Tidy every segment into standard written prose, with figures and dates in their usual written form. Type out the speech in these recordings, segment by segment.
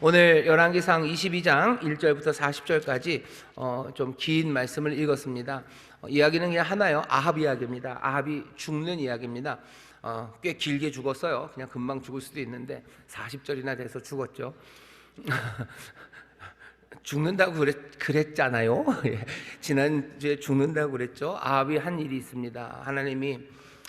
오늘 열왕기상 22장 1절부터 40절까지 좀 긴 말씀을 읽었습니다. 이야기는 그냥 하나요. 아합 이야기입니다. 아합이 죽는 이야기입니다. 꽤 길게 죽었어요. 그냥 금방 죽을 수도 있는데 40절이나 돼서 죽었죠. 죽는다고 그랬잖아요. 지난주에 죽는다고 그랬죠. 아합이 한 일이 있습니다. 하나님이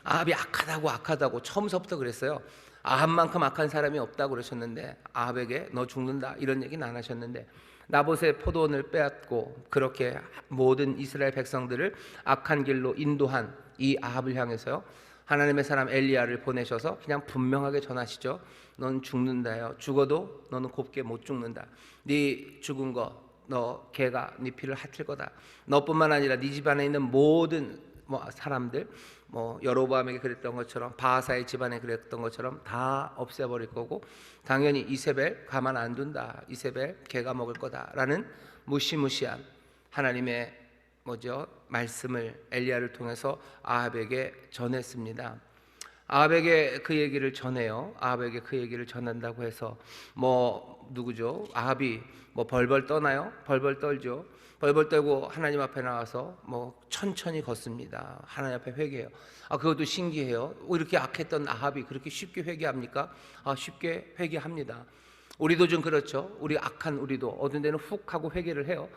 아합이 악하다고 처음서부터 그랬어요. 아합만큼 악한 사람이 없다고 그러셨는데, 아합에게 너 죽는다 이런 얘기는 안 하셨는데, 나봇의 포도원을 빼앗고 그렇게 모든 이스라엘 백성들을 악한 길로 인도한 이 아합을 향해서요, 하나님의 사람 엘리야를 보내셔서 그냥 분명하게 전하시죠. 넌 죽는다요. 죽어도 너는 곱게 못 죽는다. 네 죽은 거, 너 개가 네 피를 핥을 거다. 너뿐만 아니라 네 집안에 있는 모든 사람들, 여로보암에게 그랬던 것처럼, 바하사의 집안에 그랬던 것처럼 다 없애버릴 거고, 당연히 이세벨 가만 안 둔다. 이세벨 개가 먹을 거다라는 무시무시한 하나님의 말씀을 엘리야를 통해서 아합에게 전했습니다. 아합에게 그 얘기를 전해요. 아합에게 그 얘기를 전한다고 해서 누구죠? 아합이 벌벌 떠나요? 벌벌 떨죠. 벌벌 떨고 하나님 앞에 나와서 천천히 걷습니다. 하나님 앞에 회개해요. 그것도 신기해요. 이렇게 악했던 아합이 그렇게 쉽게 회개합니까? 쉽게 회개합니다. 우리도 좀 그렇죠. 우리 악한 우리도 어떤 데는 훅 하고 회개를 해요.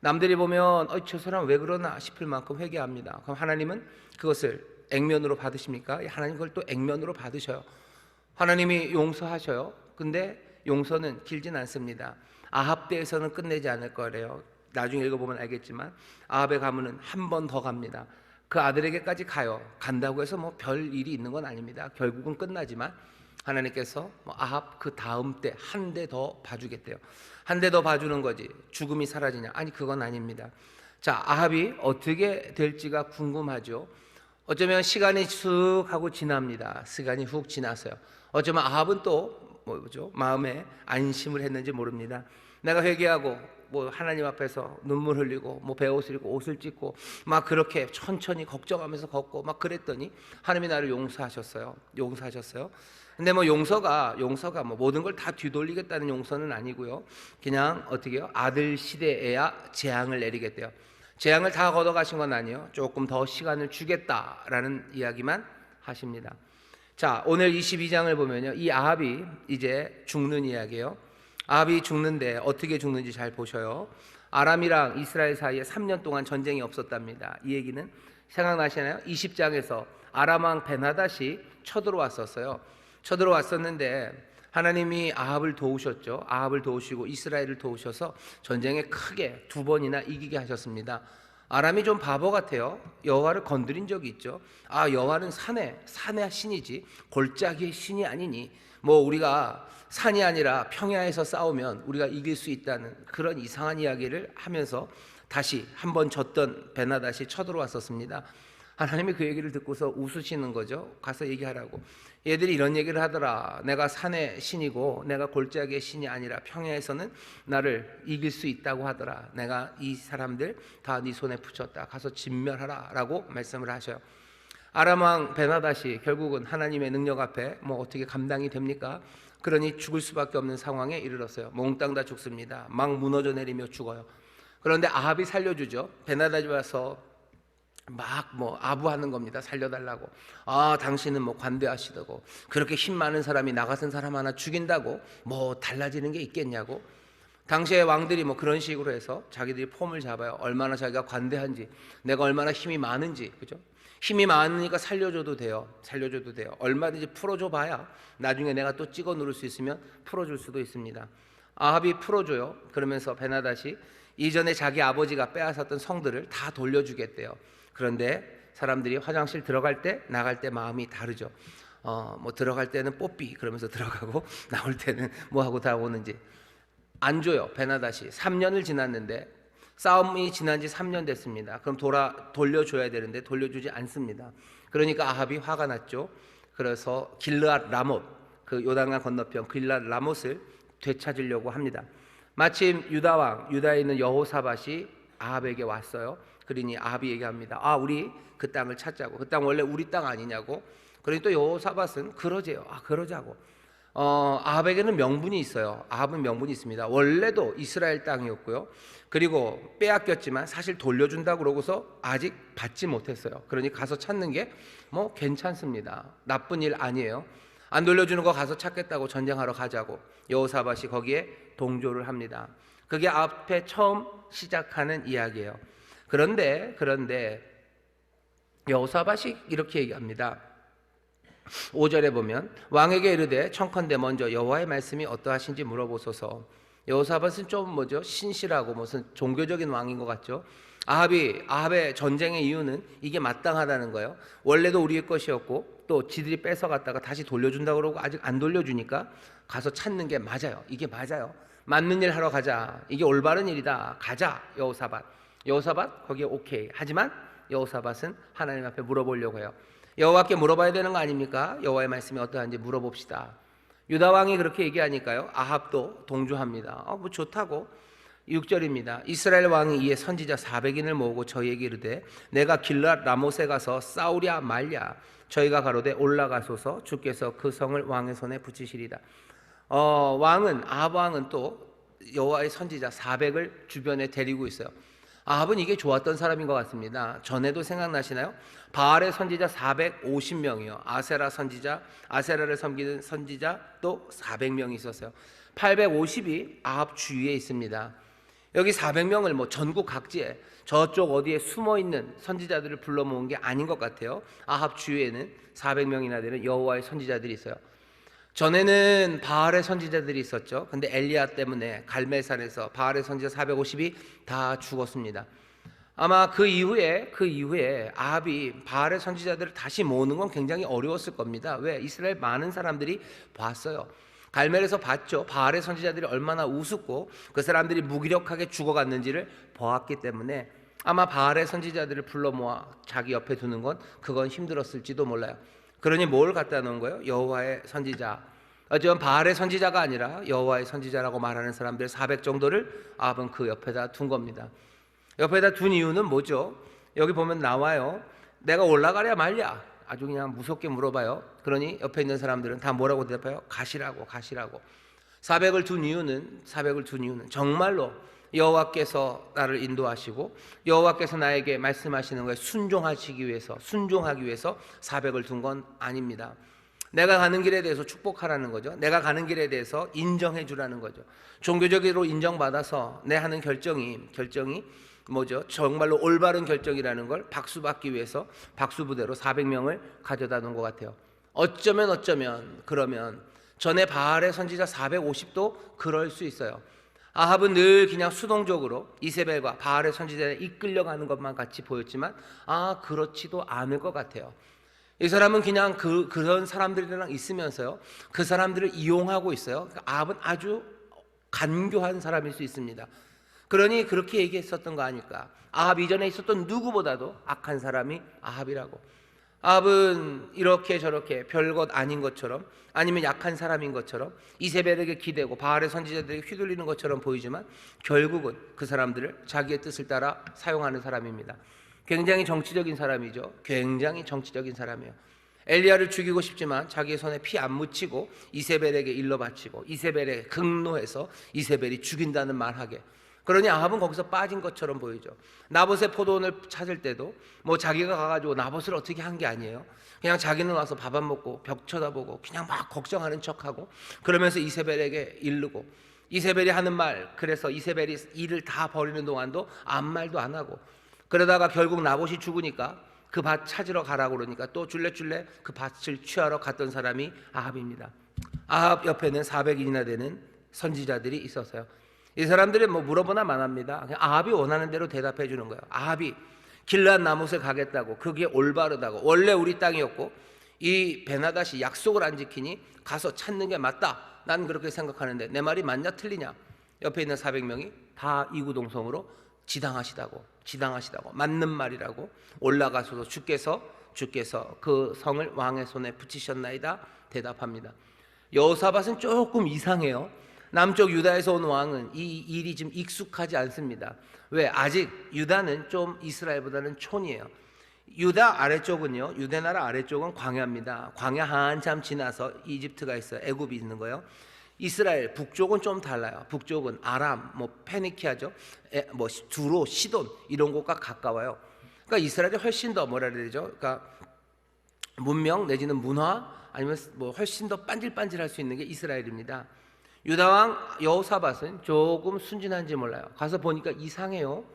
남들이 보면 저 사람 왜 그러나 싶을 만큼 회개합니다. 그럼 하나님은 그것을 액면으로 받으십니까? 하나님 그걸 또 액면으로 받으셔요. 하나님이 용서하셔요. 근데 용서는 길진 않습니다. 아합 때에서는 끝내지 않을 거래요. 나중에 읽어보면 알겠지만 아합의 가문은 한 번 더 갑니다. 그 아들에게까지 가요. 간다고 해서 별 일이 있는 건 아닙니다. 결국은 끝나지만 하나님께서 아합 그 다음 때 한 대 더 봐주겠대요. 한 대 더 봐주는 거지 죽음이 사라지냐? 아니, 그건 아닙니다. 자, 아합이 어떻게 될지가 궁금하죠. 어쩌면 시간이 쑥 하고 지납니다. 시간이 훅 지나서요. 어쩌면 아합은 또 마음에 안심을 했는지 모릅니다. 내가 회개하고 하나님 앞에서 눈물 흘리고 베옷을 입고 옷을 찢고 그렇게 천천히 걱정하면서 걷고 그랬더니 하나님이 나를 용서하셨어요. 근데 용서가 모든 걸 다 뒤돌리겠다는 용서는 아니고요. 그냥 어떻게 해요? 아들 시대에야 재앙을 내리겠대요. 재앙을 다 걷어가신 건 아니에요. 조금 더 시간을 주겠다라는 이야기만 하십니다. 자, 오늘 22장을 보면요, 이 아합이 이제 죽는 이야기예요. 아합이 죽는데 어떻게 죽는지 잘 보셔요. 아람이랑 이스라엘 사이에 3년 동안 전쟁이 없었답니다. 이 얘기는 생각나시나요? 20장에서 아람 왕 베나닷이 쳐들어왔었어요. 쳐들어왔었는데 하나님이 아합을 도우셨죠. 아합을 도우시고 이스라엘을 도우셔서 전쟁에 크게 2번이나 이기게 하셨습니다. 아람이 좀 바보 같아요. 여호와를 건드린 적이 있죠. 여호와는 산의 신이지 골짜기의 신이 아니니 우리가 산이 아니라 평야에서 싸우면 우리가 이길 수 있다는 그런 이상한 이야기를 하면서 다시 한번 졌던 베나닷이 쳐들어왔었습니다. 하나님이 그 얘기를 듣고서 웃으시는 거죠. 가서 얘기하라고. 얘들이 이런 얘기를 하더라. 내가 산의 신이고 내가 골짜기의 신이 아니라 평야에서는 나를 이길 수 있다고 하더라. 내가 이 사람들 다 네 손에 붙였다. 가서 진멸하라 라고 말씀을 하셔요. 아람 왕 베나닷이 결국은 하나님의 능력 앞에 어떻게 감당이 됩니까? 그러니 죽을 수밖에 없는 상황에 이르렀어요. 몽땅 다 죽습니다. 막 무너져 내리며 죽어요. 그런데 아합이 살려주죠. 베나닷이 와서 아부하는 겁니다. 살려달라고. 당신은 관대하시다고, 그렇게 힘 많은 사람이 나 같은 사람 하나 죽인다고 달라지는 게 있겠냐고. 당시의 왕들이 그런 식으로 해서 자기들이 폼을 잡아요. 얼마나 자기가 관대한지, 내가 얼마나 힘이 많은지, 그죠? 힘이 많으니까 살려줘도 돼요. 얼마든지 풀어줘 봐야 나중에 내가 또 찍어 누를 수 있으면 풀어줄 수도 있습니다. 아합이 풀어줘요. 그러면서 베나닷이 이전에 자기 아버지가 빼앗았던 성들을 다 돌려주겠대요. 그런데 사람들이 화장실 들어갈 때 나갈 때 마음이 다르죠. 들어갈 때는 뽀삐 그러면서 들어가고 나올 때는 하고 나오는지 안 줘요. 베나닷이 3년을 지났는데, 싸움이 지난 지 3년 됐습니다. 그럼 돌려줘야 되는데 돌려주지 않습니다. 그러니까 아합이 화가 났죠. 그래서 길르앗 라못, 그 요단강 건너편 길르앗 라못을 되찾으려고 합니다. 마침 유다에 있는 여호사밧이 아합에게 왔어요. 그러니 아합이 얘기합니다. 우리 그 땅을 찾자고. 그 땅 원래 우리 땅 아니냐고. 그러니 또 여호사밧은 그러재요. 그러자고. 아합에게는 명분이 있어요. 아합은 명분이 있습니다. 원래도 이스라엘 땅이었고요. 그리고 빼앗겼지만 사실 돌려준다고 그러고서 아직 받지 못했어요. 그러니 가서 찾는 게 뭐 괜찮습니다. 나쁜 일 아니에요. 안 돌려주는 거 가서 찾겠다고 전쟁하러 가자고 여호사밧이 거기에 동조를 합니다. 그게 앞에 처음 시작하는 이야기예요. 그런데 여호사밧이 이렇게 얘기합니다. 5절에 보면 왕에게 이르되 청컨대 먼저 여호와의 말씀이 어떠하신지 물어보소서. 여호사밧은 좀 신실하고 무슨 종교적인 왕인 것 같죠. 아합의 전쟁의 이유는 이게 마땅하다는 거예요. 원래도 우리의 것이었고 또 지들이 뺏어갔다가 다시 돌려준다고 그러고 아직 안 돌려주니까 가서 찾는 게 맞아요. 이게 맞아요. 맞는 일 하러 가자. 이게 올바른 일이다. 가자. 여호사밧 거기에 오케이. 하지만 여호사밧은 하나님 앞에 물어보려고 해요. 여호와께 물어봐야 되는 거 아닙니까? 여호와의 말씀이 어떠한지 물어봅시다. 유다 왕이 그렇게 얘기하니까요, 아합도 동조합니다. 뭐 좋다고. 6절입니다. 이스라엘 왕이 이에 선지자 400인을 모으고 저희에게 이르되 내가 길랏 라못에 가서 싸우랴 말랴. 저희가 가로되 올라가소서. 주께서 그 성을 왕의 손에 붙이시리다. 아합 왕은 또 여호와의 선지자 400을 주변에 데리고 있어요. 아합은 이게 좋았던 사람인 것 같습니다. 전에도 생각나시나요? 바알의 선지자 450명이요. 아세라를 섬기는 선지자 또 400명이 있었어요. 850이 아합 주위에 있습니다. 여기 400명을 뭐 전국 각지에 저쪽 어디에 숨어있는 선지자들을 불러 모은 게 아닌 것 같아요. 아합 주위에는 400명이나 되는 여호와의 선지자들이 있어요. 전에는 바알의 선지자들이 있었죠. 근데 엘리야 때문에 갈멜산에서 바알의 선지자 450이 다 죽었습니다. 아마 그 이후에 아합이 바알의 선지자들을 다시 모으는 건 굉장히 어려웠을 겁니다. 왜? 이스라엘 많은 사람들이 봤어요. 갈멜에서 봤죠. 바알의 선지자들이 얼마나 우습고 그 사람들이 무기력하게 죽어갔는지를 보았기 때문에 아마 바알의 선지자들을 불러 모아 자기 옆에 두는 건 그건 힘들었을지도 몰라요. 그러니 뭘 갖다 놓은 거예요? 여호와의 선지자. 어쩌면 바알의 선지자가 아니라 여호와의 선지자라고 말하는 사람들 400 정도를 아합은 그 옆에다 둔 겁니다. 옆에다 둔 이유는 뭐죠? 여기 보면 나와요. 내가 올라가랴 말랴. 아주 그냥 무섭게 물어봐요. 그러니 옆에 있는 사람들은 다 뭐라고 대답해요? 가시라고. 400을 둔 이유는 정말로 여호와께서 나를 인도하시고 여호와께서 나에게 말씀하시는 거에 순종하기 위해서 400을 둔 건 아닙니다. 내가 가는 길에 대해서 축복하라는 거죠. 내가 가는 길에 대해서 인정해 주라는 거죠. 종교적으로 인정받아서 내 하는 결정이 뭐죠? 정말로 올바른 결정이라는 걸 박수받기 위해서 박수부대로 400명을 가져다 놓은 것 같아요. 어쩌면 그러면 전에 바알의 선지자 450도 그럴 수 있어요. 아합은 늘 그냥 수동적으로 이세벨과 바알의 선지자에 이끌려가는 것만 같이 보였지만 그렇지도 않을 것 같아요. 이 사람은 그냥 그런 사람들이랑 있으면서요, 그 사람들을 이용하고 있어요. 아합은 아주 간교한 사람일 수 있습니다. 그러니 그렇게 얘기했었던 거 아닐까. 아합 이전에 있었던 누구보다도 악한 사람이 아합이라고. 아합은 이렇게 저렇게 별것 아닌 것처럼 아니면 약한 사람인 것처럼 이세벨에게 기대고 바알의 선지자들에게 휘둘리는 것처럼 보이지만 결국은 그 사람들을 자기의 뜻을 따라 사용하는 사람입니다. 굉장히 정치적인 사람이죠. 굉장히 정치적인 사람이에요. 엘리야를 죽이고 싶지만 자기의 손에 피 안 묻히고 이세벨에게 일러 바치고 이세벨에 극노해서 이세벨이 죽인다는 말하게. 그러니 아합은 거기서 빠진 것처럼 보이죠. 나봇의 포도원을 찾을 때도 뭐 자기가 가가지고 나봇을 어떻게 한 게 아니에요. 그냥 자기는 와서 밥 안 먹고 벽 쳐다보고 그냥 막 걱정하는 척하고 그러면서 이세벨에게 이르고 이세벨이 하는 말, 그래서 이세벨이 일을 다 버리는 동안도 아무 말도 안 하고 그러다가 결국 나봇이 죽으니까 그 밭 찾으러 가라고 그러니까 또 줄레줄레 그 밭을 취하러 갔던 사람이 아합입니다. 아합 옆에는 400인이나 되는 선지자들이 있었어요. 이 사람들이 뭐 물어보나 마나합니다. 그냥 아합이 원하는 대로 대답해 주는 거예요. 아합이 길랏 라못에 가겠다고, 그게 올바르다고, 원래 우리 땅이었고 이 베나닷이 약속을 안 지키니 가서 찾는 게 맞다. 난 그렇게 생각하는데 내 말이 맞냐 틀리냐. 옆에 있는 400명이 다 이구동성으로 지당하시다고 맞는 말이라고 올라가서도 주께서 그 성을 왕의 손에 붙이셨나이다 대답합니다. 여호사밧은 조금 이상해요. 남쪽 유다에서 온 왕은 이 일이 좀 익숙하지 않습니다. 왜? 아직 유다는 좀 이스라엘보다는 촌이에요. 유다 아래쪽은요, 유대나라 아래쪽은 광야입니다. 광야 한참 지나서 이집트가 있어요. 애굽이 있는 거예요. 이스라엘 북쪽은 좀 달라요. 북쪽은 아람, 페니키아죠. 뭐 두로, 시돈 이런 곳과 가까워요. 그러니까 이스라엘이 훨씬 더 뭐라 그래야 되죠? 그러니까 문명 내지는 문화 아니면 뭐 훨씬 더 반질반질할 수 있는 게 이스라엘입니다. 유다 왕 여호사밧은 조금 순진한지 몰라요. 가서 보니까 이상해요.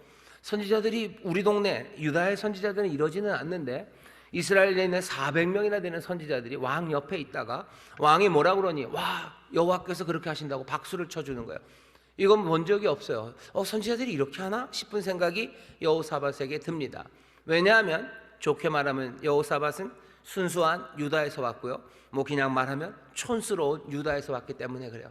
선지자들이 우리 동네 유다의 선지자들은 이러지는 않는데 이스라엘에 있는 400명이나 되는 선지자들이 왕 옆에 있다가 왕이 뭐라 그러니 와 여호와께서 그렇게 하신다고 박수를 쳐주는 거예요. 이건 본 적이 없어요. 선지자들이 이렇게 하나 싶은 생각이 여호사밧에게 듭니다. 왜냐하면 좋게 말하면 여호사밧은 순수한 유다에서 왔고요. 뭐 그냥 말하면 촌스러운 유다에서 왔기 때문에 그래요.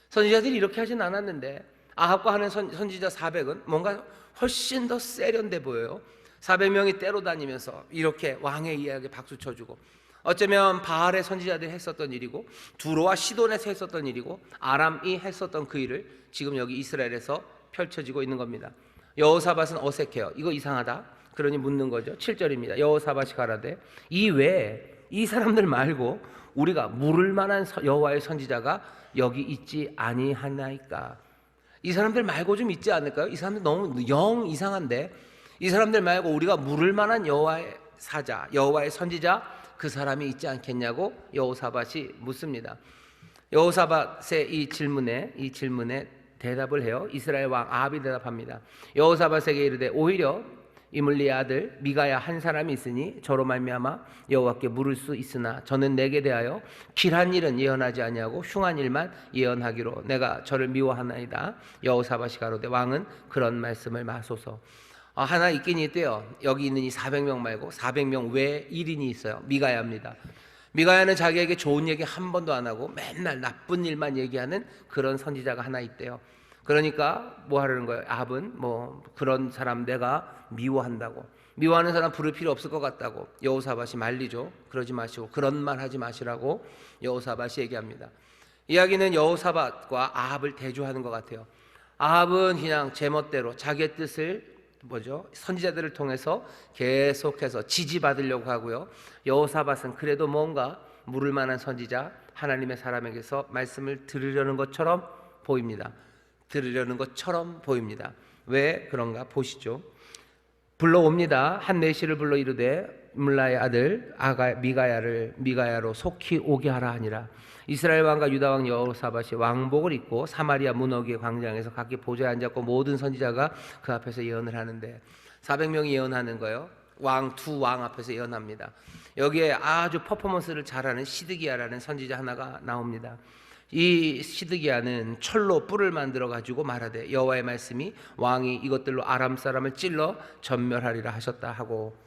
선지자들이 이렇게 하진 않았는데 아합과 하는 선지자 400은 뭔가 훨씬 더 세련돼 보여요. 400명이 때로 다니면서 이렇게 왕의 이야기에 박수 쳐주고 어쩌면 바알의 선지자들이 했었던 일이고 두로와 시돈에서 했었던 일이고 아람이 했었던 그 일을 지금 여기 이스라엘에서 펼쳐지고 있는 겁니다. 여호사밧은 어색해요. 이거 이상하다. 그러니 묻는 거죠. 7절입니다. 여호사밧이 가라되 이 외에 이 사람들 말고 우리가 물을 만한 여호와의 선지자가 여기 있지 아니하나이까. 이 사람들 말고 좀 있지 않을까요? 이 사람들 너무 영 이상한데 이 사람들 말고 우리가 물을 만한 여호와의 사자, 여호와의 선지자 그 사람이 있지 않겠냐고 여호사밧이 묻습니다. 여호사밧의 이 질문에 대답을 해요. 이스라엘 왕 아합이 대답합니다. 여호사밧에게 이르되 오히려 이물리의 아들 미가야 한 사람이 있으니 저로 말미암아 여호와께 물을 수 있으나 저는 내게 대하여 길한 일은 예언하지 아니하고 흉한 일만 예언하기로 내가 저를 미워하나이다. 여호사밧이 가로되 왕은 그런 말씀을 마소서. 하나 있긴 있대요. 여기 있는 이 400명 말고 400명 외에 1인이 있어요. 미가야입니다. 미가야는 자기에게 좋은 얘기 한 번도 안 하고 맨날 나쁜 일만 얘기하는 그런 선지자가 하나 있대요. 그러니까 뭐 하려는 거예요? 아합은 뭐 그런 사람 내가 미워한다고, 미워하는 사람 부를 필요 없을 것 같다고 여호사밧이 말리죠. 그러지 마시고 그런 말 하지 마시라고 여호사밧이 얘기합니다. 이야기는 여호사밧과 아합을 대조하는 것 같아요. 아합은 그냥 제멋대로 자기의 뜻을 선지자들을 통해서 계속해서 지지받으려고 하고요. 여호사밧은 그래도 뭔가 물을 만한 선지자 하나님의 사람에게서 말씀을 들으려는 것처럼 보입니다. 왜 그런가 보시죠. 불러옵니다. 한 내시를 불러 이르되 물라의 아들 미가야로 속히 오게 하라 하니라. 이스라엘 왕과 유다 왕 여호사밧이 왕복을 입고 사마리아 문어기의 광장에서 각기 보좌에 앉았고 모든 선지자가 그 앞에서 예언을 하는데 400명이 예언하는 거예요. 두 왕 앞에서 예언합니다. 여기에 아주 퍼포먼스를 잘하는 시드기야라는 선지자 하나가 나옵니다. 이 시드기야는 철로 뿔을 만들어 가지고 말하되 여호와의 말씀이 왕이 이것들로 아람 사람을 찔러 전멸하리라 하셨다 하고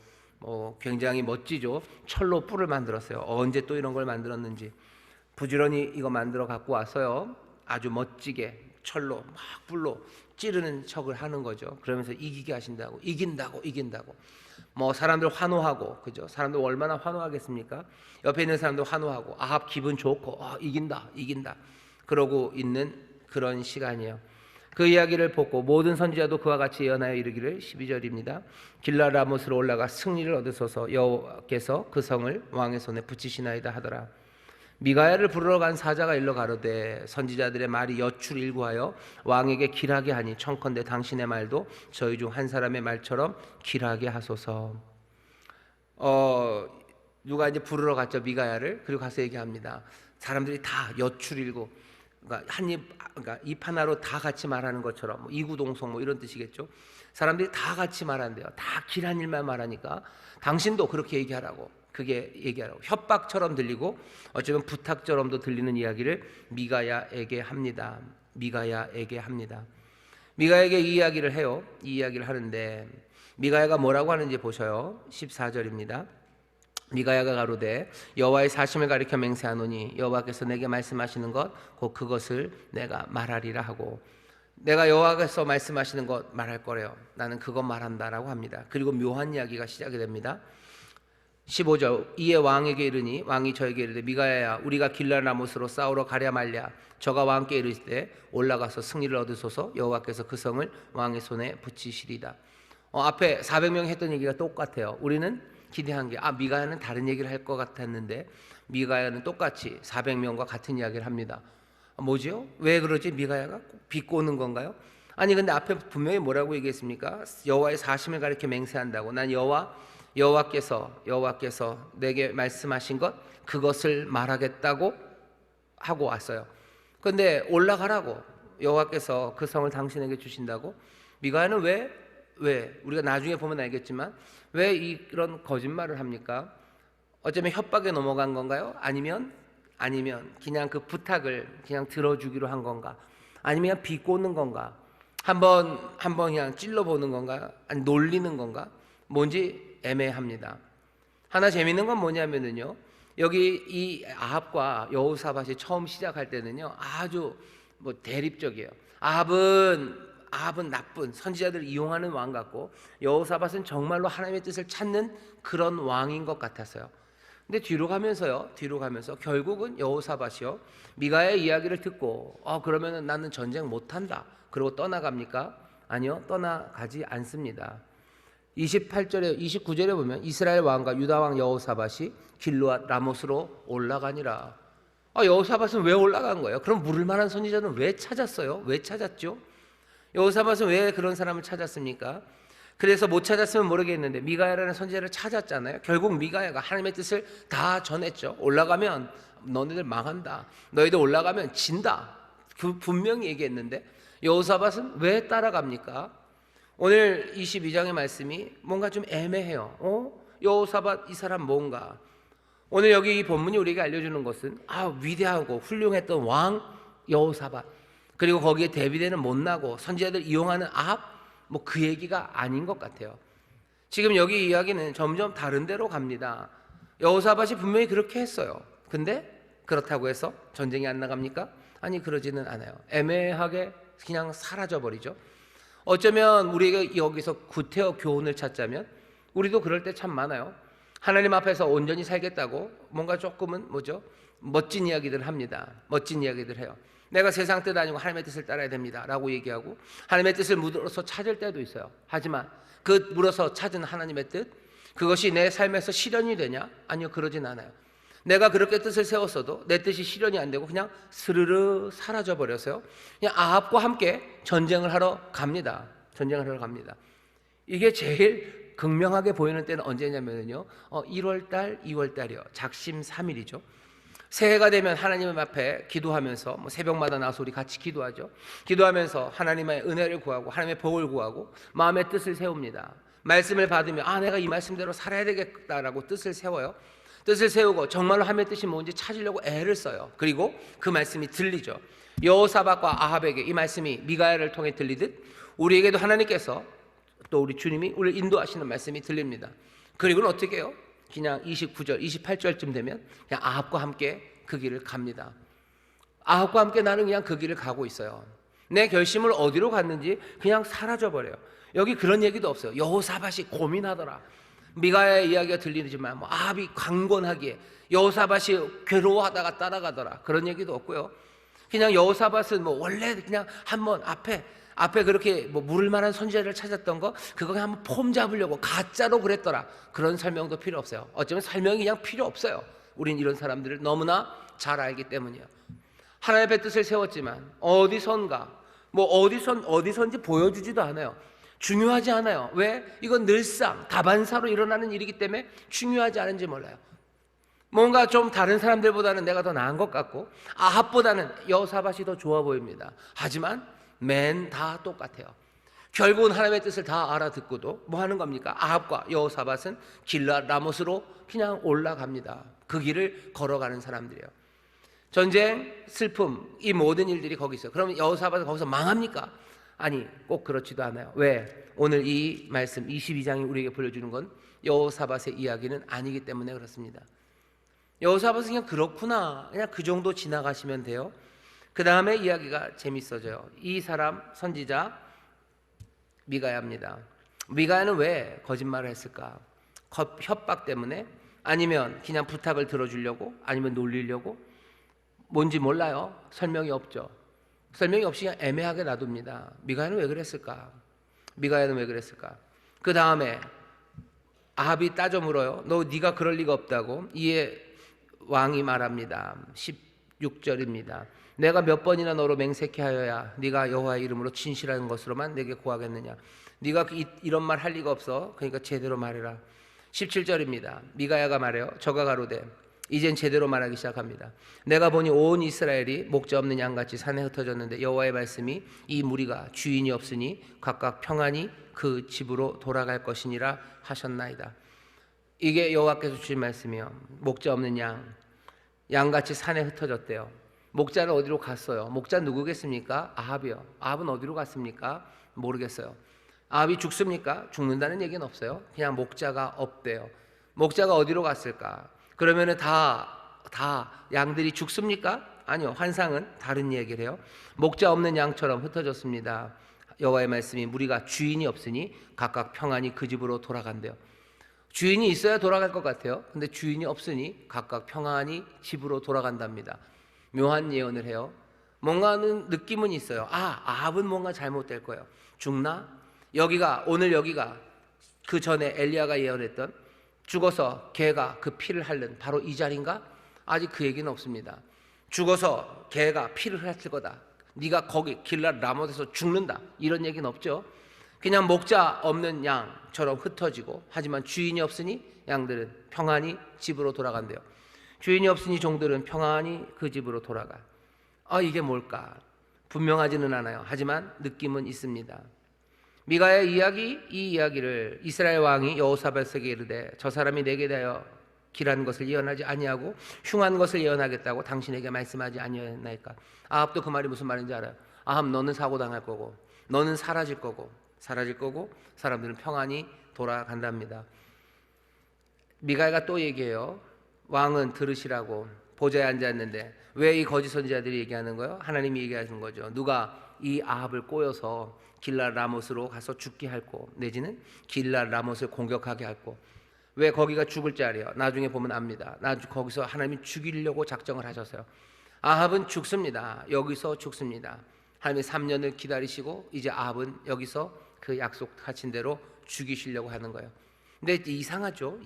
굉장히 멋지죠. 철로 뿔을 만들었어요. 언제 또 이런 걸 만들었는지 부지런히 이거 만들어 갖고 와서요. 아주 멋지게 철로 막 뿔로 찌르는 척을 하는 거죠. 그러면서 이기게 하신다고, 이긴다고. 사람들 환호하고, 그죠? 사람들 얼마나 환호하겠습니까? 옆에 있는 사람도 환호하고, 아합 기분 좋고, 이긴다. 그러고 있는 그런 시간이에요. 그 이야기를 보고 모든 선지자도 그와 같이 예언하여 이르기를 12절입니다. 길라라못으로 올라가 승리를 얻으소서 여호와께서 그 성을 왕의 손에 붙이시나이다 하더라. 미가야를 부르러 간 사자가 일러 가로되 선지자들의 말이 여출일구하여 왕에게 길하게 하니 청컨대 당신의 말도 저희 중 한 사람의 말처럼 길하게 하소서. 누가 이제 부르러 갔죠, 미가야를. 그리고 가서 얘기합니다. 사람들이 다 여출일구, 그러니까 입 하나로 다 같이 말하는 것처럼 이구동성 이런 뜻이겠죠. 사람들이 다 같이 말한대요. 다 길한 일만 말하니까 당신도 그렇게 얘기하라고. 그게 얘기하라고. 협박처럼 들리고 어쩌면 부탁처럼도 들리는 이야기를 미가야에게 합니다. 미가야에게 이 이야기를 해요. 이 이야기를 하는데 미가야가 뭐라고 하는지 보셔요. 14절입니다. 미가야가 가로되 여호와의 사심을 가리켜 맹세하노니 여호와께서 내게 말씀하시는 것 곧 그것을 내가 말하리라 하고, 내가 여호와께서 말씀하시는 것 말할 거래요. 나는 그것 말한다라고 합니다. 그리고 묘한 이야기가 시작이 됩니다. 15절 이에 왕에게 이르니 왕이 저에게 이르되 미가야야 우리가 길라라못으로 싸우러 가랴 말랴. 저가 왕께 이르시되 올라가서 승리를 얻으소서 여호와께서 그 성을 왕의 손에 붙이시리다. 앞에 400명 했던 얘기가 똑같아요. 우리는 기대한 게 미가야는 다른 얘기를 할 것 같았는데 미가야는 똑같이 400명과 같은 이야기를 합니다. 뭐지요? 왜 그러지? 미가야가 비꼬는 건가요? 아니 근데 앞에 분명히 뭐라고 얘기했습니까? 여호와의 사심을 가리켜 맹세한다고. 난 여호와께서 내게 말씀하신 것 그것을 말하겠다고 하고 왔어요. 그런데 올라가라고 여호와께서 그 성을 당신에게 주신다고. 미가야는 왜 우리가 나중에 보면 알겠지만 왜 이런 거짓말을 합니까? 어쩌면 협박에 넘어간 건가요? 아니면 그냥 그 부탁을 그냥 들어주기로 한 건가? 아니면 비꼬는 건가? 한번 그냥 찔러보는 건가? 아니 놀리는 건가? 뭔지 애매합니다. 하나 재밌는 건 뭐냐면은요, 여기 이 아합과 여호사밧이 처음 시작할 때는요 아주 대립적이에요. 아합은 나쁜 선지자들을 이용하는 왕 같고 여호사밧은 정말로 하나님의 뜻을 찾는 그런 왕인 것 같았어요. 근데 뒤로 가면서 결국은 여호사밧이요 미가의 이야기를 듣고 그러면은 나는 전쟁 못한다 그러고 떠나갑니까? 아니요, 떠나가지 않습니다. 29절에 보면 이스라엘 왕과 유다 왕 여호사밧이 길르앗 라못으로 올라가니라. 여호사밧은 왜 올라간 거예요? 그럼 물을 만한 선지자는 왜 찾았어요? 왜 찾았죠? 여호사밧은 왜 그런 사람을 찾았습니까? 그래서 못 찾았으면 모르겠는데 미가야라는 선지자를 찾았잖아요. 결국 미가야가 하나님의 뜻을 다 전했죠. 올라가면 너네들 망한다. 너희들 올라가면 진다. 분명히 얘기했는데 여호사밧은 왜 따라갑니까? 오늘 22장의 말씀이 뭔가 좀 애매해요. 여호사밧 이 사람 뭔가. 오늘 여기 이 본문이 우리에게 알려주는 것은 위대하고 훌륭했던 왕 여호사밧, 그리고 거기에 대비되는 못나고 선지자들 이용하는 아합, 그 얘기가 아닌 것 같아요. 지금 여기 이야기는 점점 다른 데로 갑니다. 여호사밧이 분명히 그렇게 했어요. 근데 그렇다고 해서 전쟁이 안 나갑니까? 아니, 그러지는 않아요. 애매하게 그냥 사라져버리죠. 어쩌면 우리가 여기서 구태여 교훈을 찾자면 우리도 그럴 때 참 많아요. 하나님 앞에서 온전히 살겠다고 뭔가 조금은 멋진 이야기들 합니다. 멋진 이야기들 해요. 내가 세상 뜻 아니고 하나님의 뜻을 따라야 됩니다 라고 얘기하고 하나님의 뜻을 물어서 찾을 때도 있어요. 하지만 그 물어서 찾은 하나님의 뜻, 그것이 내 삶에서 실현이 되냐? 아니요, 그러진 않아요. 내가 그렇게 뜻을 세웠어도 내 뜻이 실현이 안 되고 그냥 스르르 사라져 버려서요, 그냥 아합과 함께 전쟁을 하러 갑니다. 이게 제일 극명하게 보이는 때는 언제냐면요 1월달 2월달이요 작심 3일이죠 새해가 되면 하나님 앞에 기도하면서 새벽마다 나와서 우리 같이 기도하죠. 기도하면서 하나님의 은혜를 구하고 하나님의 복을 구하고 마음의 뜻을 세웁니다. 말씀을 받으면 내가 이 말씀대로 살아야 되겠다라고 뜻을 세워요. 뜻을 세우고 정말로 하나님의 뜻이 뭔지 찾으려고 애를 써요. 그리고 그 말씀이 들리죠. 여호사밧과 아합에게 이 말씀이 미가야를 통해 들리듯 우리에게도 하나님께서 또 우리 주님이 우리를 인도하시는 말씀이 들립니다. 그리고는 어떻게 해요? 그냥 29절, 28절쯤 되면 그냥 아합과 함께 그 길을 갑니다. 아합과 함께 나는 그냥 그 길을 가고 있어요. 내 결심을 어디로 갔는지 그냥 사라져버려요. 여기 그런 얘기도 없어요. 여호사밧이 고민하더라. 미가야의 이야기가 들리지만 아합이 강권하기에 여호사밧이 괴로워하다가 따라가더라, 그런 얘기도 없고요. 그냥 여호사밧은 원래 그냥 한번 앞에 그렇게 물을 만한 선지자를 찾았던 거 그거 그냥 한번 폼 잡으려고 가짜로 그랬더라, 그런 설명도 필요 없어요. 어쩌면 설명이 그냥 필요 없어요. 우린 이런 사람들을 너무나 잘 알기 때문이에요. 하나님의 뜻을 세웠지만 어디선가 어디선지 보여주지도 않아요. 중요하지 않아요. 왜? 이건 늘상 다반사로 일어나는 일이기 때문에 중요하지 않은지 몰라요. 뭔가 좀 다른 사람들보다는 내가 더 나은 것 같고 아합보다는 여호사밧이 더 좋아 보입니다. 하지만 맨 다 똑같아요. 결국은 하나님의 뜻을 다 알아듣고도 뭐 하는 겁니까? 아합과 여호사밧은 길르앗 라못으로 그냥 올라갑니다. 그 길을 걸어가는 사람들이에요. 전쟁, 슬픔, 이 모든 일들이 거기 있어요. 그러면 여호사밧은 거기서 망합니까? 아니, 꼭 그렇지도 않아요. 왜? 오늘 이 말씀 22장이 우리에게 보여주는 건 여호사밧의 이야기는 아니기 때문에 그렇습니다. 여호사밧은 그냥 그렇구나, 그냥 그 정도 지나가시면 돼요. 그 다음에 이야기가 재밌어져요. 이 사람 선지자 미가야입니다. 미가야는 왜 거짓말을 했을까? 협박 때문에? 아니면 그냥 부탁을 들어주려고? 아니면 놀리려고? 뭔지 몰라요. 설명이 없죠. 설명이 없이 그냥 애매하게 놔둡니다. 미가야는 왜 그랬을까? 그 다음에 아합이 따져 물어요. 너 네가 그럴 리가 없다고. 이에 왕이 말합니다. 16절입니다. 내가 몇 번이나 너로 맹세케 하여야 네가 여호와의 이름으로 진실한 것으로만 내게 고하겠느냐. 네가 이런 말 할 리가 없어. 그러니까 제대로 말해라. 17절입니다. 미가야가 말해요. 저가 가로되 이젠 제대로 말하기 시작합니다. 내가 보니 온 이스라엘이 목자 없는 양같이 산에 흩어졌는데 여호와의 말씀이 이 무리가 주인이 없으니 각각 평안히 그 집으로 돌아갈 것이니라 하셨나이다. 이게 여호와께서 주신 말씀이요. 목자 없는 양같이 산에 흩어졌대요. 목자는 어디로 갔어요? 목자 누구겠습니까? 아합이요. 아합은 어디로 갔습니까? 모르겠어요. 아합이 죽습니까? 죽는다는 얘기는 없어요. 그냥 목자가 없대요. 목자가 어디로 갔을까? 그러면은 다 양들이 죽습니까? 아니요. 환상은 다른 얘기를 해요. 목자 없는 양처럼 흩어졌습니다. 여호와의 말씀이 무리가 주인이 없으니 각각 평안히 그 집으로 돌아간대요. 주인이 있어야 돌아갈 것 같아요. 근데 주인이 없으니 각각 평안히 집으로 돌아간답니다. 묘한 예언을 해요. 뭔가는 느낌은 있어요. 아합은 뭔가 잘못될 거예요. 죽나? 오늘 여기가 그 전에 엘리야가 예언했던 죽어서 개가 그 피를 핥는 바로 이 자리인가? 아직 그 얘기는 없습니다. 죽어서 개가 피를 핥을 거다. 네가 거기 길랏 라못에서 죽는다. 이런 얘기는 없죠. 그냥 목자 없는 양처럼 흩어지고, 하지만 주인이 없으니 양들은 평안히 집으로 돌아간대요. 주인이 없으니 종들은 평안히 그 집으로 돌아가. 이게 뭘까? 분명하지는 않아요. 하지만 느낌은 있습니다. 미가의 이 이야기를 이스라엘 왕이 여호사밧에게 이르되 저 사람이 내게 대하여 길한 것을 예언하지 아니하고 흉한 것을 예언하겠다고 당신에게 말씀하지 아니하였나이까. 아합도 그 말이 무슨 말인지 알아요. 아합, 너는 사고당할 거고 너는 사라질 거고 사람들은 평안히 돌아간답니다. 미가가 또 얘기해요. 왕은 들으시라고 보좌에 앉았는데 왜 이 거짓 선지자들이 얘기하는 거예요? 하나님이 얘기하시는 거죠. 누가 이 아합을 꼬여서 길랏 라못으로 가서 죽게 할고, 내지는 길랏 라못을 공격하게 할고. 왜 거기가 죽을 자리예요? 나중에 보면 압니다. 거기서 하나님이 죽이려고 작정을 하셨어요. 아합은 죽습니다. 여기서 죽습니다. 하나님이 3년을 기다리시고 이제 아합은 여기서 그 약속하신 대로 죽이시려고 하는 거예요. 근데 이상하죠?